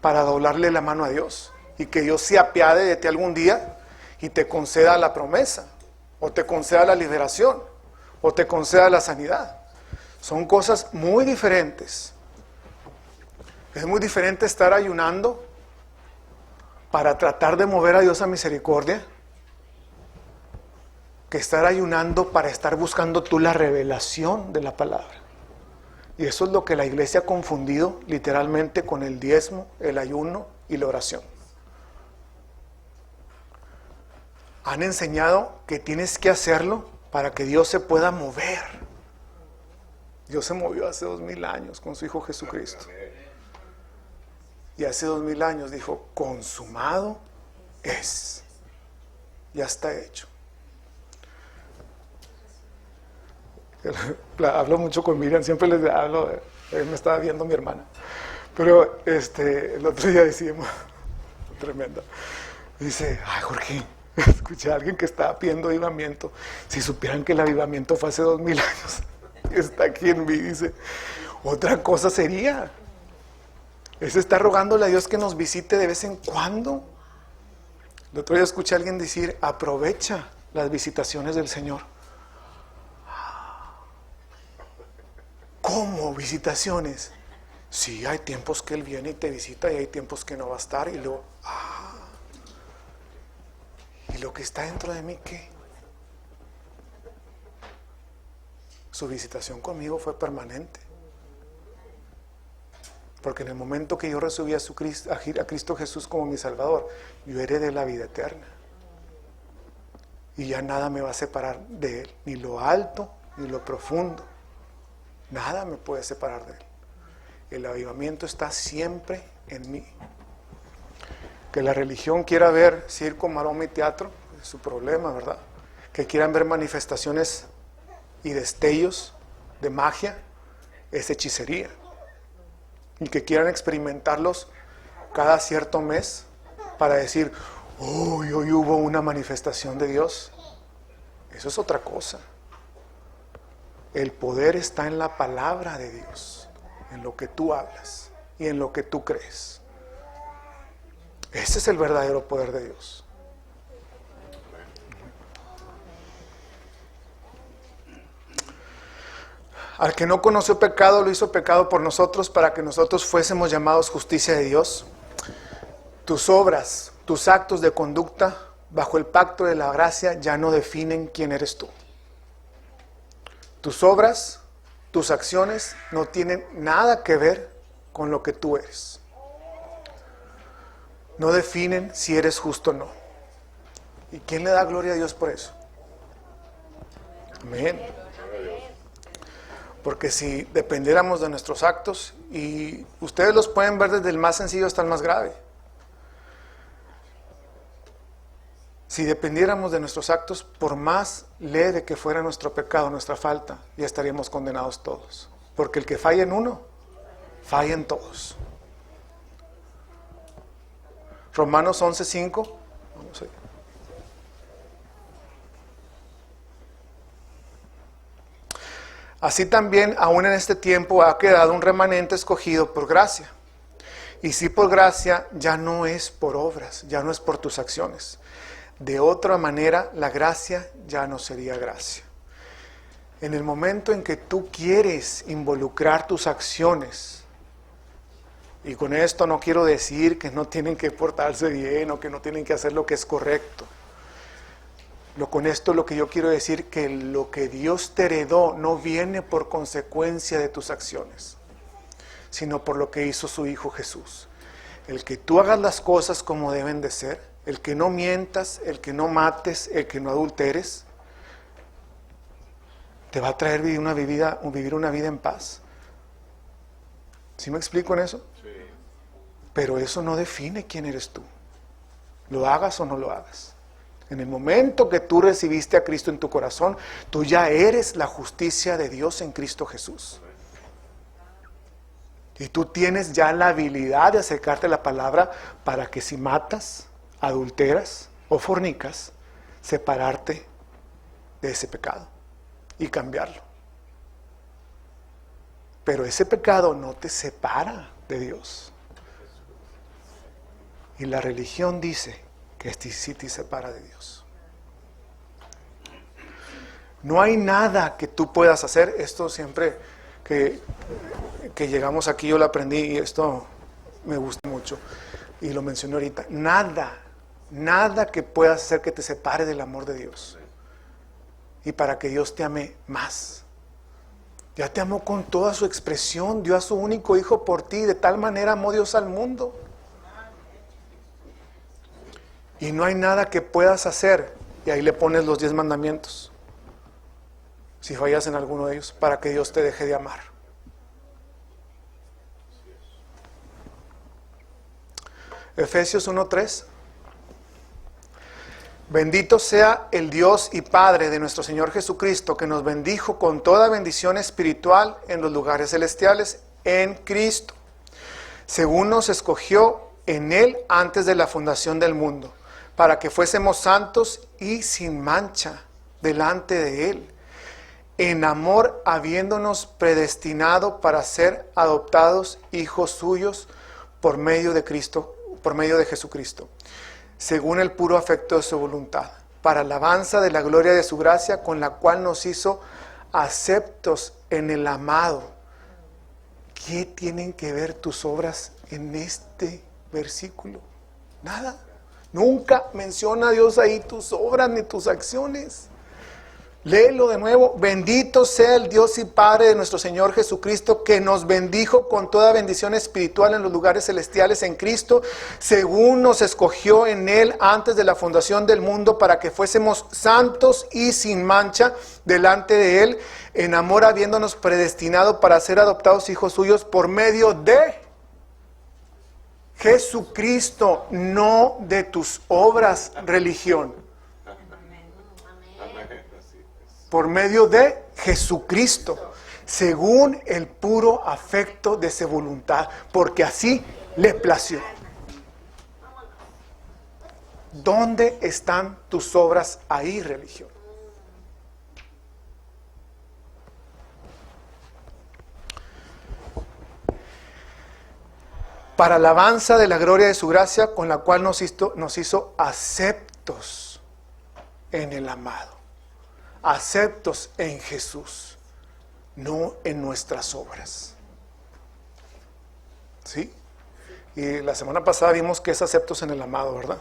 para doblarle la mano a Dios y que Dios se apiade de ti algún día y te conceda la promesa, o te conceda la liberación, o te conceda la sanidad. Son cosas muy diferentes. Es muy diferente estar ayunando para tratar de mover a Dios a misericordia que estar ayunando para estar buscando tú la revelación de la palabra. Y eso es lo que la iglesia ha confundido literalmente con el diezmo, el ayuno y la oración. Han enseñado que tienes que hacerlo para que Dios se pueda mover. Dios se movió hace 2000 años con su Hijo Jesucristo. Y hace 2000 años dijo, consumado es. Ya está hecho. Hablo mucho con Miriam, siempre les hablo, me estaba viendo mi hermana. Pero el otro día decimos, tremendo, dice, ay Jorge, escuché a alguien que estaba pidiendo avivamiento. Si supieran que el avivamiento fue hace 2000 años, está aquí en mí, dice, otra cosa sería, es estar rogándole a Dios que nos visite de vez en cuando. El otro día escuché a alguien decir, aprovecha las visitaciones del Señor. ¿Cómo visitaciones? Sí, hay tiempos que Él viene y te visita y hay tiempos que no va a estar y luego, ¿y lo que está dentro de mí qué? Su visitación conmigo fue permanente. Porque en el momento que yo recibí a Cristo Jesús como mi Salvador, yo heredé la vida eterna. Y ya nada me va a separar de Él, ni lo alto, ni lo profundo. Nada me puede separar de Él. El avivamiento está siempre en mí. Que la religión quiera ver circo, maroma y teatro, es su problema, ¿verdad? Que quieran ver manifestaciones y destellos de magia, es hechicería. Y que quieran experimentarlos cada cierto mes para decir, hoy hubo una manifestación de Dios. Eso es otra cosa. El poder está en la palabra de Dios, en lo que tú hablas y en lo que tú crees. Ese es el verdadero poder de Dios. Al que no conoció pecado, lo hizo pecado por nosotros, para que nosotros fuésemos llamados justicia de Dios. Tus obras, tus actos de conducta bajo el pacto de la gracia ya no definen quién eres tú. Tus obras, tus acciones no tienen nada que ver con lo que tú eres. No definen si eres justo o no. ¿Y quién le da gloria a Dios por eso? Amén. Porque si dependiéramos de nuestros actos, y ustedes los pueden ver desde el más sencillo hasta el más grave. Si dependiéramos de nuestros actos, por más leve que fuera nuestro pecado, nuestra falta, ya estaríamos condenados todos. Porque el que falla en uno, falla en todos. Romanos 11:5. Vamos a ir. Así también, aún en este tiempo, ha quedado un remanente escogido por gracia. Y si por gracia, ya no es por obras, ya no es por tus acciones. De otra manera, la gracia ya no sería gracia. En el momento en que tú quieres involucrar tus acciones, y con esto no quiero decir que no tienen que portarse bien o que no tienen que hacer lo que es correcto. Con esto lo que yo quiero decir que lo que Dios te heredó no viene por consecuencia de tus acciones, sino por lo que hizo su Hijo Jesús. El que tú hagas las cosas como deben de ser, el que no mientas, el que no mates, el que no adulteres, te va a traer vivir una vida en paz. ¿Sí me explico en eso? Sí. Pero eso no define quién eres tú. Lo hagas o no lo hagas. En el momento que tú recibiste a Cristo en tu corazón, tú ya eres la justicia de Dios en Cristo Jesús. Y tú tienes ya la habilidad de acercarte a la palabra para que si matas, adulteras o fornicas, separarte de ese pecado y cambiarlo. Pero ese pecado no te separa de Dios. Y la religión dice que sí te separa de Dios. No hay nada que tú puedas hacer. Esto siempre que llegamos aquí yo lo aprendí y esto me gusta mucho. Y lo mencioné ahorita. Nada que puedas hacer que te separe del amor de Dios. Y para que Dios te ame más. Ya te amó con toda su expresión. Dio a su único hijo por ti. De tal manera amó Dios al mundo. Y no hay nada que puedas hacer. Y ahí le pones los 10 mandamientos. Si fallas en alguno de ellos, para que Dios te deje de amar. Efesios 1:3. Bendito sea el Dios y Padre de nuestro Señor Jesucristo, que nos bendijo con toda bendición espiritual en los lugares celestiales en Cristo, según nos escogió en Él antes de la fundación del mundo, para que fuésemos santos y sin mancha delante de Él, en amor habiéndonos predestinado para ser adoptados hijos suyos por medio de Cristo, por medio de Jesucristo, según el puro afecto de su voluntad, para alabanza de la gloria de su gracia, con la cual nos hizo aceptos en el amado. ¿Qué tienen que ver tus obras en este versículo? Nada. Nunca menciona a Dios ahí tus obras ni tus acciones. Léelo de nuevo. Bendito sea el Dios y Padre de nuestro Señor Jesucristo, que nos bendijo con toda bendición espiritual en los lugares celestiales en Cristo, según nos escogió en Él antes de la fundación del mundo, para que fuésemos santos y sin mancha delante de Él, en amor habiéndonos predestinado para ser adoptados hijos suyos por medio de Jesucristo, no de tus obras, religión. Por medio de Jesucristo, según el puro afecto de su voluntad, porque así le plació. ¿Dónde están tus obras ahí, religión? Para alabanza de la gloria de su gracia, con la cual nos hizo aceptos en el amado. Aceptos en Jesús, no en nuestras obras. ¿Sí? Y la semana pasada vimos que es aceptos en el amado, ¿verdad?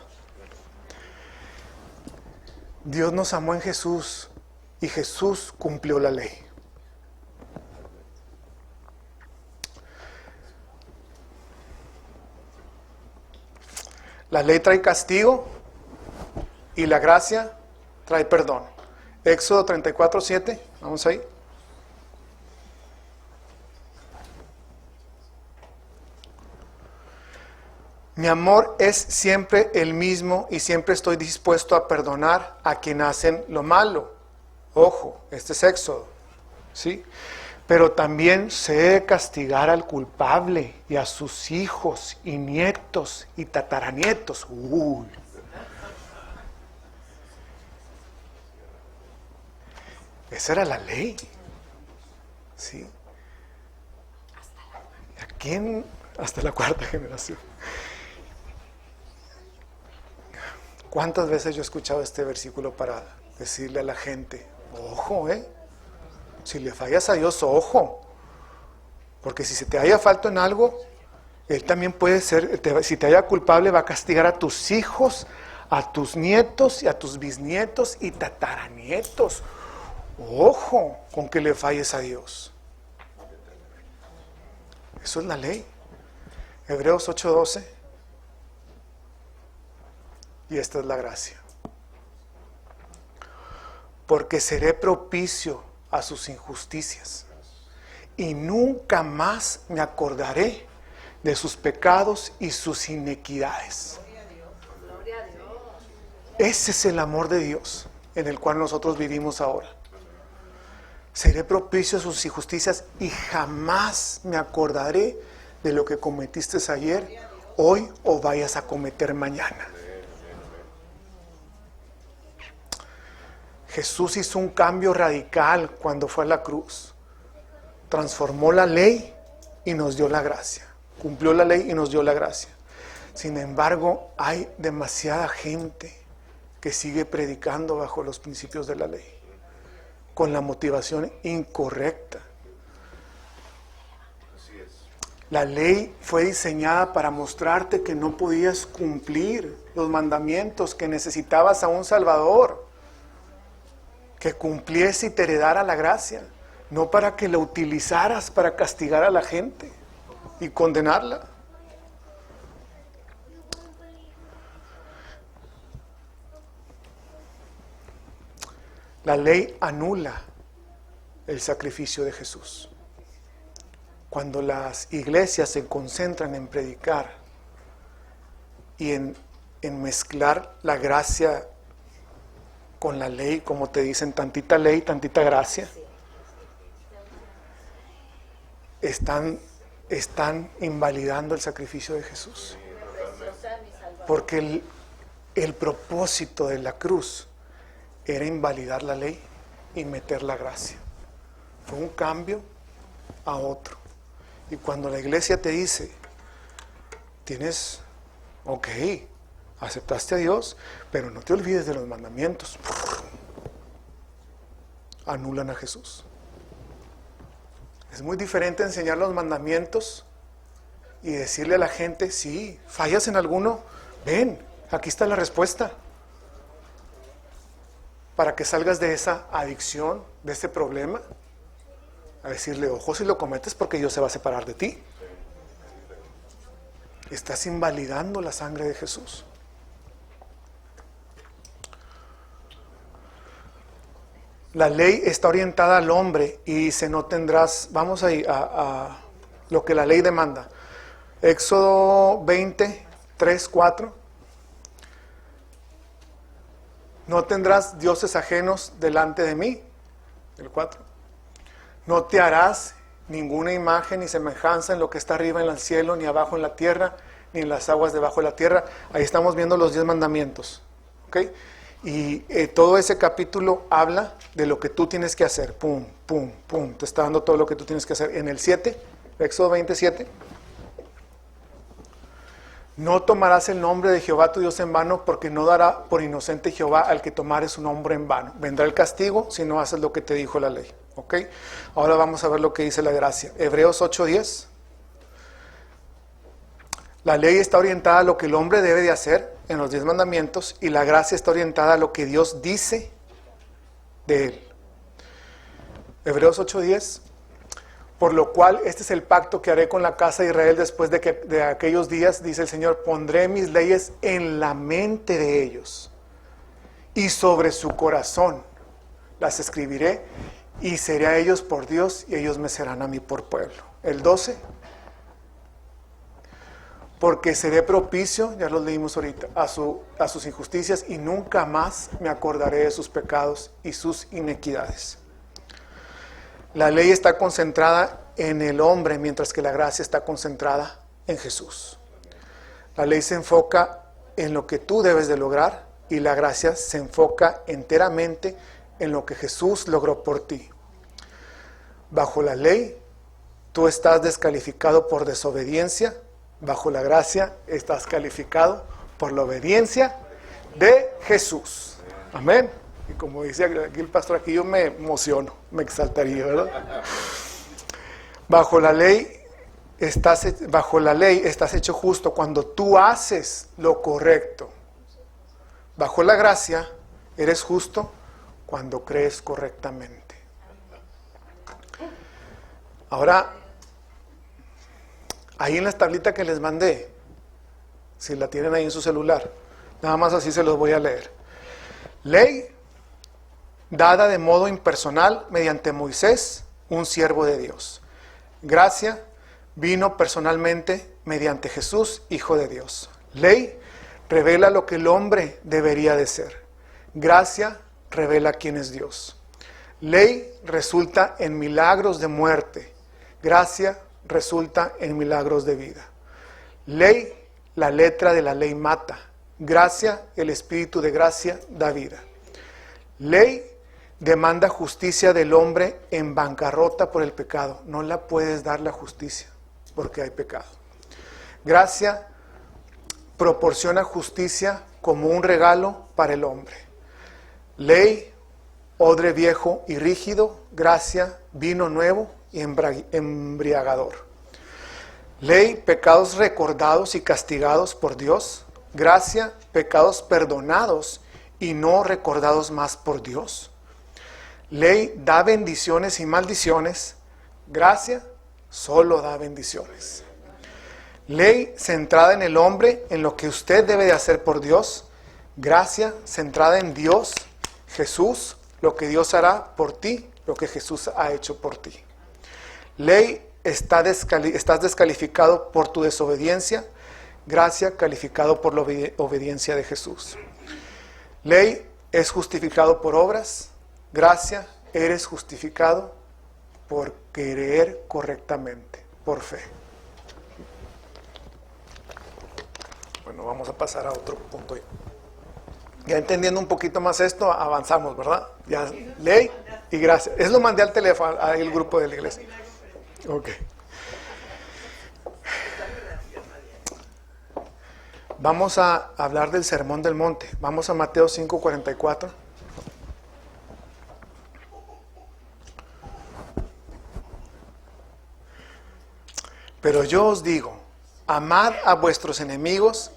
Dios nos amó en Jesús y Jesús cumplió la ley. La ley trae castigo y la gracia trae perdón. Éxodo 34:7, vamos ahí. Mi amor es siempre el mismo y siempre estoy dispuesto a perdonar a quien hacen lo malo. Ojo, este es Éxodo, ¿sí? Pero también sé de castigar al culpable y a sus hijos y nietos y tataranietos. Esa era la ley. ¿Sí? ¿A quién? Hasta la cuarta generación. ¿Cuántas veces yo he escuchado este versículo para decirle a la gente, ojo, si le fallas a Dios, ojo, porque si se te haya falta en algo, Él también puede ser, si te haya culpable, va a castigar a tus hijos, a tus nietos y a tus bisnietos y tataranietos. Ojo con que le falles a Dios. Eso es la ley. Hebreos 8:12. Y esta es la gracia. Porque seré propicio a sus injusticias y nunca más me acordaré de sus pecados y sus inequidades. Ese es el amor de Dios en el cual nosotros vivimos ahora. Seré propicio a sus injusticias y jamás me acordaré de lo que cometiste ayer, hoy o vayas a cometer mañana. Jesús hizo un cambio radical cuando fue a la cruz. transformó la ley y nos dio la gracia. Cumplió la ley y nos dio la gracia. Sin embargo, hay demasiada gente que sigue predicando bajo los principios de la ley, con la motivación incorrecta. Así es. La ley fue diseñada para mostrarte que no podías cumplir los mandamientos, que necesitabas a un Salvador, que cumpliese y te heredara la gracia, no para que la utilizaras para castigar a la gente y condenarla. La ley anula el sacrificio de Jesús. Cuando las iglesias se concentran en predicar y en mezclar la gracia con la ley, como te dicen, tantita ley, tantita gracia, están invalidando el sacrificio de Jesús. Porque el propósito de la cruz era invalidar la ley y meter la gracia. Fue un cambio a otro. Y cuando la iglesia te dice, aceptaste a Dios, pero no te olvides de los mandamientos, anulan a Jesús. Es muy diferente enseñar los mandamientos y decirle a la gente, sí, fallas en alguno, ven, aquí está la respuesta. Para que salgas de esa adicción, de ese problema, a decirle, ojo si lo cometes porque Dios se va a separar de ti. Estás invalidando la sangre de Jesús. La ley está orientada al hombre y dice, no tendrás, vamos ahí a lo que la ley demanda. Éxodo 20, 3, 4. No tendrás dioses ajenos delante de mí. El 4. No te harás ninguna imagen ni semejanza en lo que está arriba en el cielo, ni abajo en la tierra, ni en las aguas debajo de la tierra. Ahí estamos viendo los 10 mandamientos. ¿Okay? Y todo ese capítulo habla de lo que tú tienes que hacer. Pum, pum, pum. Te está dando todo lo que tú tienes que hacer. En el 7, Éxodo 27. No tomarás el nombre de Jehová tu Dios en vano, porque no dará por inocente Jehová al que tomare su nombre en vano. Vendrá el castigo si no haces lo que te dijo la ley. ¿Ok? Ahora vamos a ver lo que dice la gracia. Hebreos 8:10. La ley está orientada a lo que el hombre debe de hacer en los 10 mandamientos, y la gracia está orientada a lo que Dios dice de él. Hebreos 8:10. Por lo cual, este es el pacto que haré con la casa de Israel después de aquellos días, dice el Señor, pondré mis leyes en la mente de ellos y sobre su corazón las escribiré, y seré a ellos por Dios y ellos me serán a mí por pueblo. El 12. Porque seré propicio, ya lo leímos ahorita, a sus injusticias, y nunca más me acordaré de sus pecados y sus inequidades. La ley está concentrada en el hombre, mientras que la gracia está concentrada en Jesús. La ley se enfoca en lo que tú debes de lograr, y la gracia se enfoca enteramente en lo que Jesús logró por ti. Bajo la ley, tú estás descalificado por desobediencia. Bajo la gracia, estás calificado por la obediencia de Jesús. Amén. Y como dice aquí el pastor, aquí yo me emociono, me exaltaría, ¿verdad? Bajo la ley estás hecho justo cuando tú haces lo correcto. Bajo la gracia eres justo cuando crees correctamente. Ahora, ahí en la tablita que les mandé, si la tienen ahí en su celular, nada más así se los voy a leer. Ley dada de modo impersonal mediante Moisés, un siervo de Dios. Gracia vino personalmente mediante Jesús, Hijo de Dios. Ley revela lo que el hombre debería de ser. Gracia revela quién es Dios. Ley resulta en milagros de muerte. Gracia resulta en milagros de vida. Ley, la letra de la ley mata. Gracia, el espíritu de gracia da vida. Ley demanda justicia del hombre en bancarrota por el pecado. No la puedes dar la justicia porque hay pecado. Gracia proporciona justicia como un regalo para el hombre. Ley, odre viejo y rígido. Gracia, vino nuevo y embriagador. Ley, pecados recordados y castigados por Dios. Gracia, pecados perdonados y no recordados más por Dios. Ley, da bendiciones y maldiciones. Gracia, solo da bendiciones. Ley, centrada en el hombre, en lo que usted debe de hacer por Dios. Gracia, centrada en Dios, Jesús, lo que Dios hará por ti, lo que Jesús ha hecho por ti. Ley, estás descalificado por tu desobediencia. Gracia, calificado por la obediencia de Jesús. Ley, es justificado por obras. Gracia, eres justificado por creer correctamente, por fe. Bueno, vamos a pasar a otro punto. Ya entendiendo un poquito más esto, avanzamos, ¿verdad? Ya, ley y gracia. Eso lo mandé al teléfono, al grupo de la iglesia. Ok. Vamos a hablar del Sermón del Monte. Vamos a Mateo 5:44. Pero yo os digo, amad a vuestros enemigos,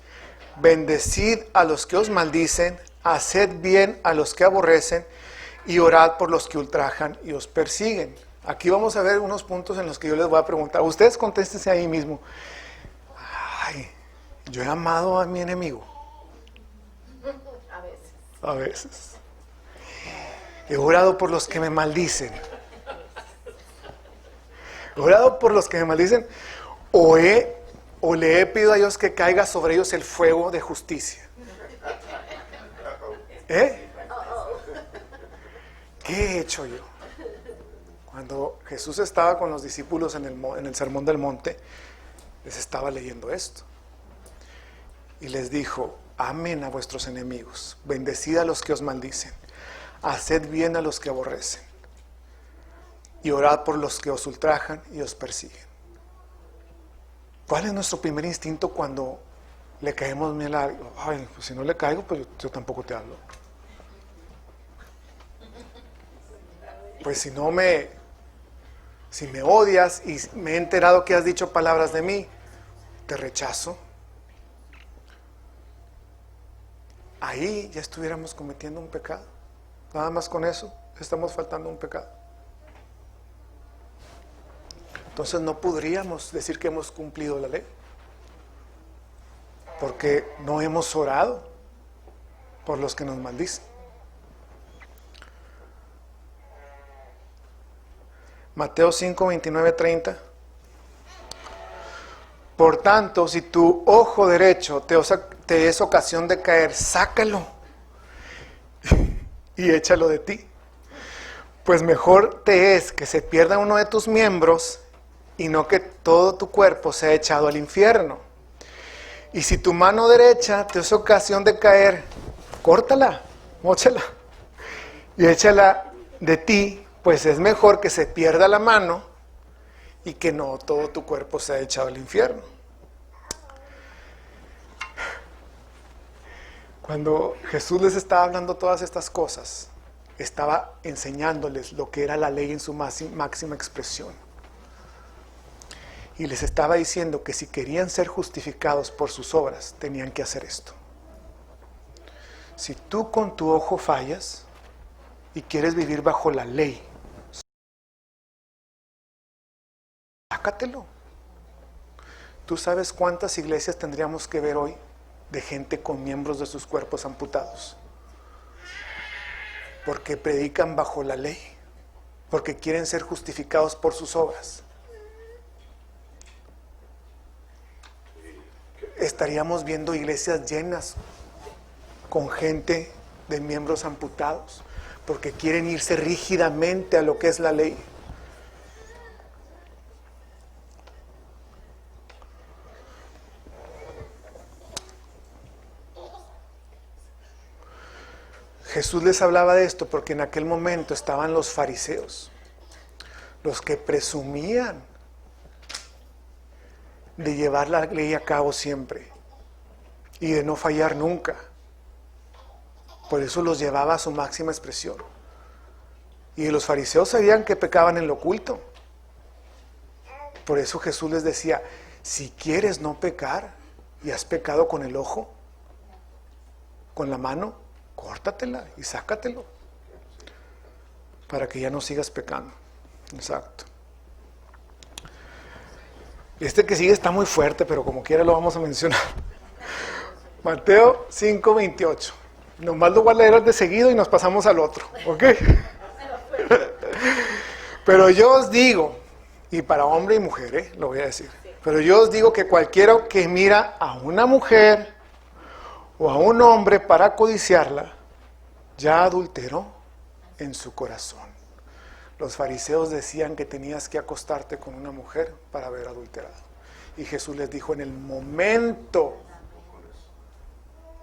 bendecid a los que os maldicen, haced bien a los que aborrecen y orad por los que ultrajan y os persiguen. Aquí vamos a ver unos puntos en los que yo les voy a preguntar. Ustedes contéstense ahí mismo. Ay, yo he amado a mi enemigo. A veces. A veces. He orado por los que me maldicen. He orado por los que me maldicen. O le he pedido a Dios que caiga sobre ellos el fuego de justicia. ¿Eh? ¿Qué he hecho yo? Cuando Jesús estaba con los discípulos en el Sermón del Monte, les estaba leyendo esto. Y les dijo, amen a vuestros enemigos, bendecid a los que os maldicen, haced bien a los que aborrecen, y orad por los que os ultrajan y os persiguen. ¿Cuál es nuestro primer instinto cuando le caemos bien a alguien? Ay, pues si no le caigo, pues yo tampoco te hablo. Pues si me odias y me he enterado que has dicho palabras de mí, te rechazo. Ahí ya estuviéramos cometiendo un pecado. Nada más con eso estamos faltando un pecado. Entonces no podríamos decir que hemos cumplido la ley, porque no hemos orado por los que nos maldicen. Mateo 5, 29, 30. Por tanto, si tu ojo derecho te es ocasión de caer, sácalo y échalo de ti. Pues mejor te es que se pierda uno de tus miembros y no que todo tu cuerpo sea echado al infierno. Y si tu mano derecha te es ocasión de caer, córtala, móchala y échala de ti, pues es mejor que se pierda la mano y que no todo tu cuerpo sea echado al infierno. Cuando Jesús les estaba hablando todas estas cosas, estaba enseñándoles lo que era la ley en su máxima expresión. Y les estaba diciendo que si querían ser justificados por sus obras, tenían que hacer esto. Si tú con tu ojo fallas y quieres vivir bajo la ley, sácatelo. ¿Tú sabes cuántas iglesias tendríamos que ver hoy de gente con miembros de sus cuerpos amputados? Porque predican bajo la ley, porque quieren ser justificados por sus obras. Estaríamos viendo iglesias llenas con gente de miembros amputados, porque quieren irse rígidamente a lo que es la ley. Jesús les hablaba de esto porque en aquel momento estaban los fariseos, los que presumían de llevar la ley a cabo siempre y de no fallar nunca. Por eso los llevaba a su máxima expresión. Y los fariseos sabían que pecaban en lo oculto. Por eso Jesús les decía, si quieres no pecar y has pecado con el ojo, con la mano, córtatela y sácatelo para que ya no sigas pecando. Exacto. Este que sigue está muy fuerte, pero como quiera lo vamos a mencionar. Mateo 5:28. Nomás lo voy a leer de seguido y nos pasamos al otro, ¿ok? Pero yo os digo, y para hombre y mujer, lo voy a decir, pero yo os digo que cualquiera que mira a una mujer o a un hombre para codiciarla, ya adulteró en su corazón. Los fariseos decían que tenías que acostarte con una mujer para haber adulterado. Y Jesús les dijo, en el momento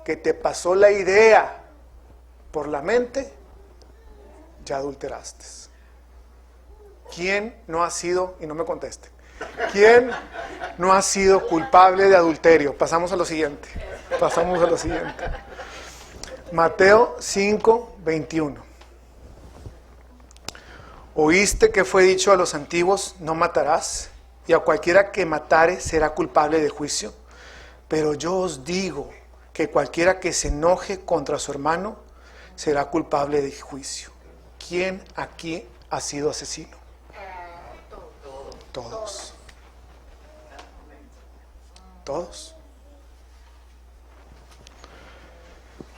que te pasó la idea por la mente, ya adulteraste. ¿Quién no ha sido, y no me conteste, quién no ha sido culpable de adulterio? Pasamos a lo siguiente. Mateo 5:21. Oíste que fue dicho a los antiguos, no matarás, y a cualquiera que matare será culpable de juicio. Pero yo os digo que cualquiera que se enoje contra su hermano será culpable de juicio. ¿Quién aquí ha sido asesino? Todos. Todos.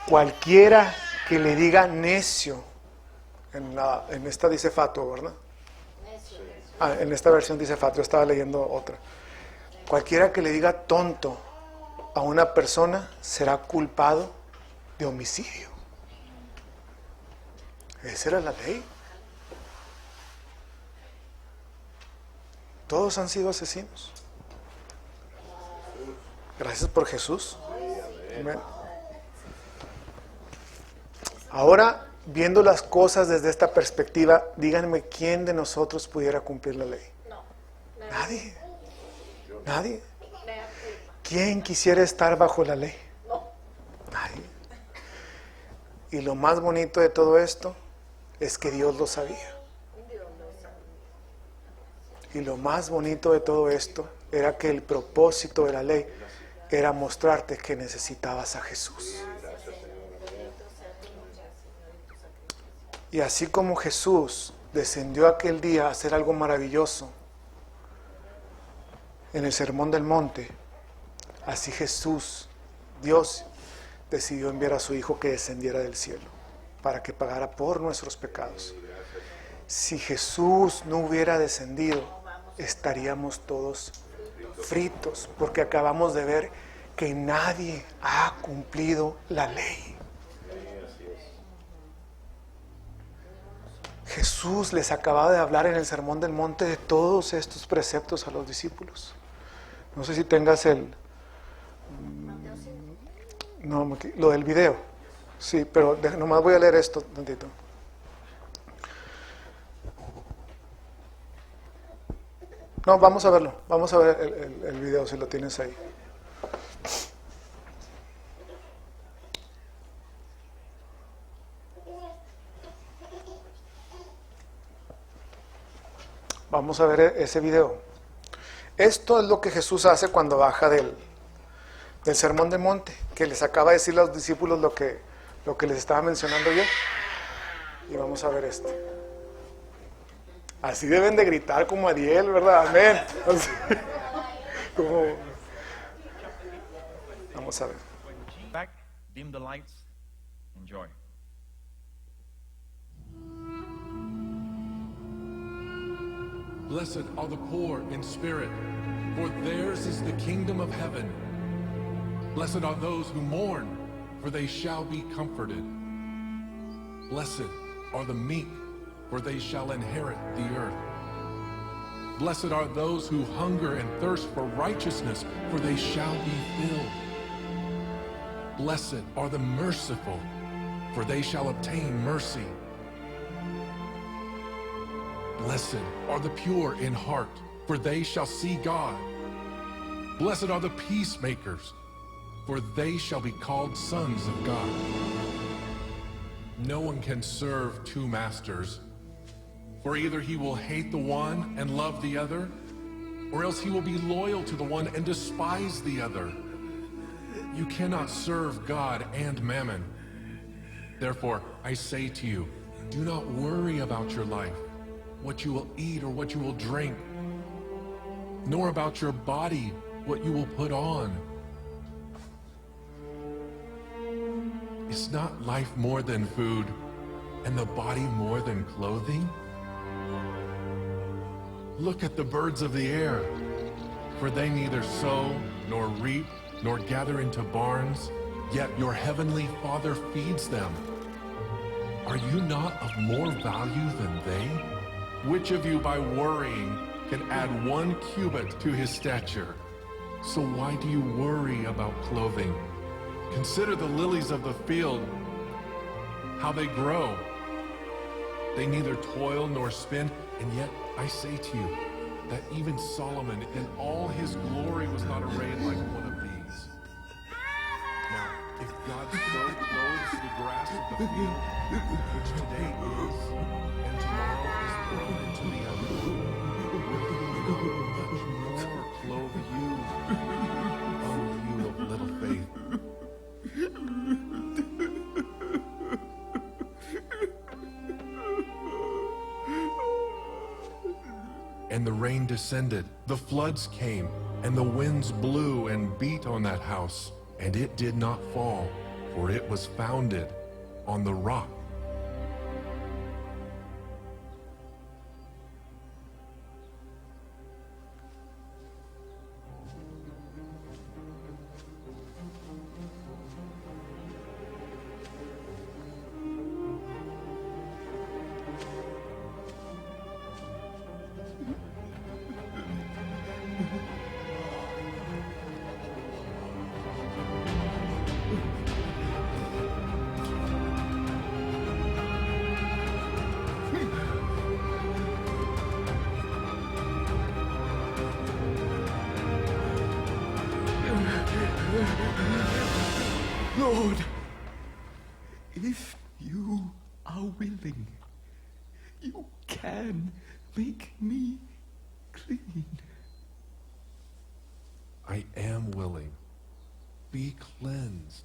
Cualquiera que le diga necio, en esta dice fatuo, ¿verdad? En esta versión dice fatuo, yo estaba leyendo otra. Cualquiera que le diga tonto a una persona será culpado de homicidio. Esa era la ley. Todos han sido asesinos. Gracias por Jesús. Amén. Ahora, viendo las cosas desde esta perspectiva, díganme quién de nosotros pudiera cumplir la ley. Nadie. Nadie. ¿Quién quisiera estar bajo la ley? Nadie. Y lo más bonito de todo esto es que Dios lo sabía. Y lo más bonito de todo esto era que el propósito de la ley era mostrarte que necesitabas a Jesús. Y así como Jesús descendió aquel día a hacer algo maravilloso en el Sermón del Monte, así Jesús, Dios, decidió enviar a su Hijo que descendiera del cielo para que pagara por nuestros pecados. Si Jesús no hubiera descendido, estaríamos todos fritos, porque acabamos de ver que nadie ha cumplido la ley. Jesús les acababa de hablar en el Sermón del Monte de todos estos preceptos a los discípulos. No sé si tengas lo del video. Sí, pero nomás voy a leer esto tantito. No, vamos a verlo. Vamos a ver el video si lo tienes ahí. Vamos a ver ese video. Esto es lo que Jesús hace cuando baja del Sermón del Monte, que les acaba de decir a los discípulos lo que les estaba mencionando yo. Y vamos a ver esto. Así deben de gritar como Ariel, ¿verdad? Amén. Así, vamos a ver. Back, dim the lights, enjoy. Blessed are the poor in spirit, for theirs is the kingdom of heaven. Blessed are those who mourn, for they shall be comforted. Blessed are the meek, for they shall inherit the earth. Blessed are those who hunger and thirst for righteousness, for they shall be filled. Blessed are the merciful, for they shall obtain mercy. Blessed are the pure in heart, for they shall see God. Blessed are the peacemakers, for they shall be called sons of God. No one can serve two masters, for either he will hate the one and love the other, or else he will be loyal to the one and despise the other. You cannot serve God and mammon. Therefore, I say to you, do not worry about your life, what you will eat or what you will drink, nor about your body, what you will put on. Is not life more than food, and the body more than clothing? Look at the birds of the air, for they neither sow, nor reap, nor gather into barns, yet your heavenly Father feeds them. Are you not of more value than they? Which of you by worrying can add 1 cubit to his stature? So why do you worry about clothing? Consider the lilies of the field, how they grow. They neither toil nor spin, and yet I say to you that even Solomon in all his glory was not arrayed like one of these. Now, if God so clothes the grass of the field, which today is, and tomorrow is thrown into the oven, will he not much more clothe you, O you of little faith? And the rain descended, the floods came, and the winds blew and beat on that house, and it did not fall, for it was founded on the rock. Lord, if you are willing, you can make me clean. I am willing. Be cleansed.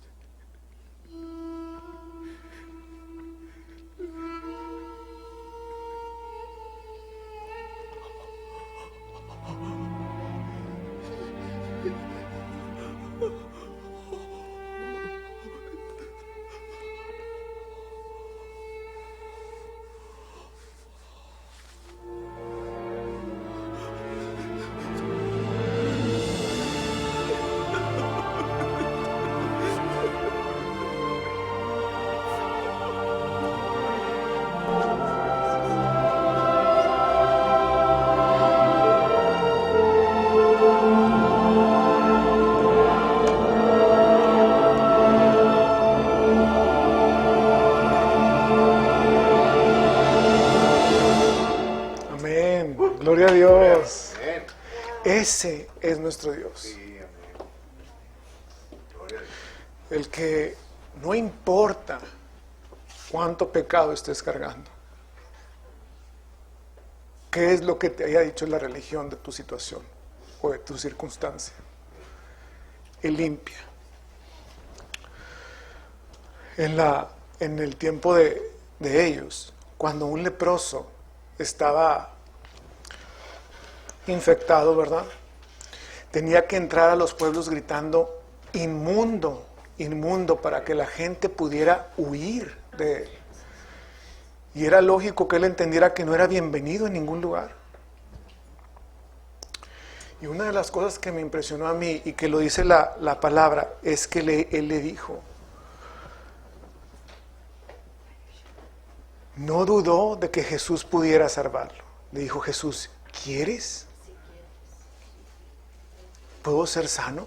Gloria a Dios. Ese es nuestro Dios. El que no importa cuánto pecado estés cargando, qué es lo que te haya dicho la religión de tu situación o de tu circunstancia, Él limpia. En el tiempo de ellos, cuando un leproso estaba infectado, ¿verdad? Tenía que entrar a los pueblos gritando inmundo, inmundo, para que la gente pudiera huir de él. Y era lógico que él entendiera que no era bienvenido en ningún lugar. Y una de las cosas que me impresionó a mí, y que lo dice la palabra, es que él le dijo, no dudó de que Jesús pudiera salvarlo. Le dijo, Jesús, ¿quieres? ¿Puedo ser sano?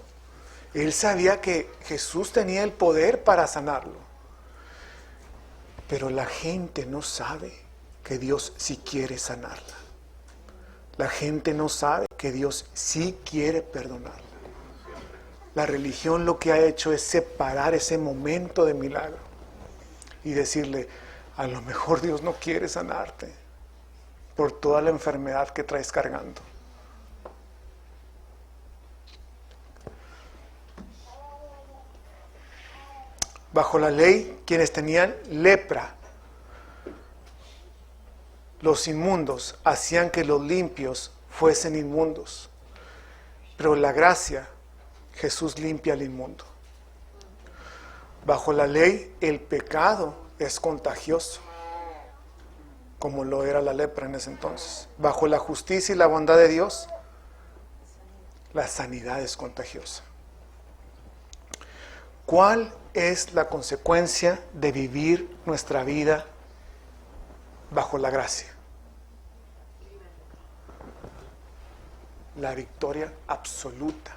Él sabía que Jesús tenía el poder para sanarlo. Pero la gente no sabe que Dios sí quiere sanarla. La gente no sabe que Dios sí quiere perdonarla. La religión lo que ha hecho es separar ese momento de milagro y decirle, a lo mejor Dios no quiere sanarte por toda la enfermedad que traes cargando. Bajo la ley, quienes tenían lepra, los inmundos, hacían que los limpios fuesen inmundos. Pero la gracia, Jesús limpia al inmundo. Bajo la ley, el pecado es contagioso, como lo era la lepra en ese entonces. Bajo la justicia y la bondad de Dios, la sanidad es contagiosa. ¿Cuál es la consecuencia de vivir nuestra vida bajo la gracia? La victoria absoluta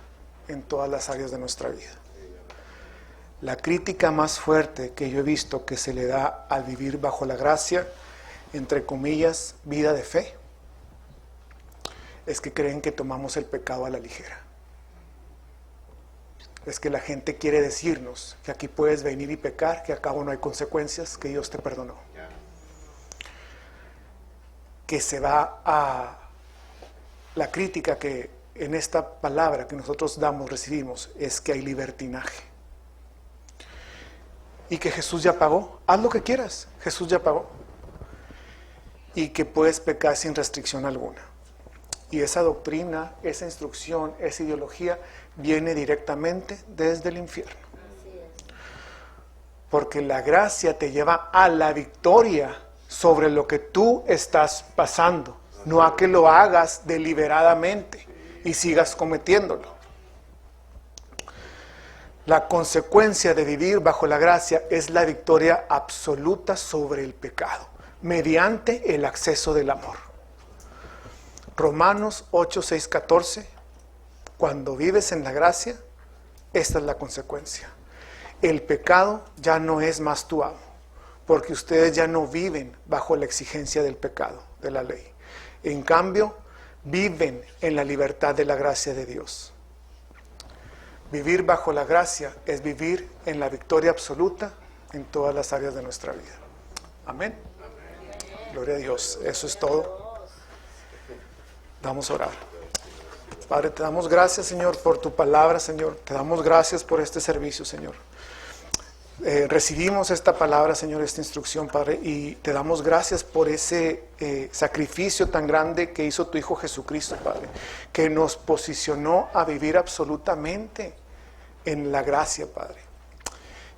en todas las áreas de nuestra vida. La crítica más fuerte que yo he visto que se le da al vivir bajo la gracia, entre comillas, vida de fe, es que creen que tomamos el pecado a la ligera. Es que la gente quiere decirnos que aquí puedes venir y pecar, que a cabo no hay consecuencias, que Dios te perdonó. Que se va a la crítica que en esta palabra que nosotros recibimos, es que hay libertinaje. Y que Jesús ya pagó. Haz lo que quieras, Jesús ya pagó. Y que puedes pecar sin restricción alguna. Y esa doctrina, esa instrucción, esa ideología viene directamente desde el infierno. Porque la gracia te lleva a la victoria sobre lo que tú estás pasando, no a que lo hagas deliberadamente y sigas cometiéndolo. La consecuencia de vivir bajo la gracia es la victoria absoluta sobre el pecado, mediante el acceso del amor. Romanos 8, 6, 14, cuando vives en la gracia, esta es la consecuencia. El pecado ya no es más tu amo, porque ustedes ya no viven bajo la exigencia del pecado, de la ley. En cambio, viven en la libertad de la gracia de Dios. Vivir bajo la gracia es vivir en la victoria absoluta en todas las áreas de nuestra vida. Amén. Gloria a Dios. Eso es todo. Vamos a orar. Padre, te damos gracias, Señor, por tu palabra, Señor. Te damos gracias por este servicio, Señor. Recibimos esta palabra, Señor, esta instrucción, Padre, y te damos gracias por ese sacrificio tan grande que hizo tu Hijo Jesucristo, Padre, que nos posicionó a vivir absolutamente en la gracia, Padre.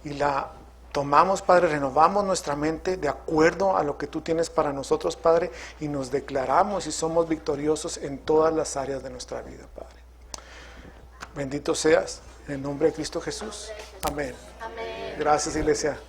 Y la tomamos, Padre, renovamos nuestra mente de acuerdo a lo que tú tienes para nosotros, Padre, y nos declaramos y somos victoriosos en todas las áreas de nuestra vida, Padre. Bendito seas, en el nombre de Cristo Jesús. Amén. Amén. Gracias, iglesia.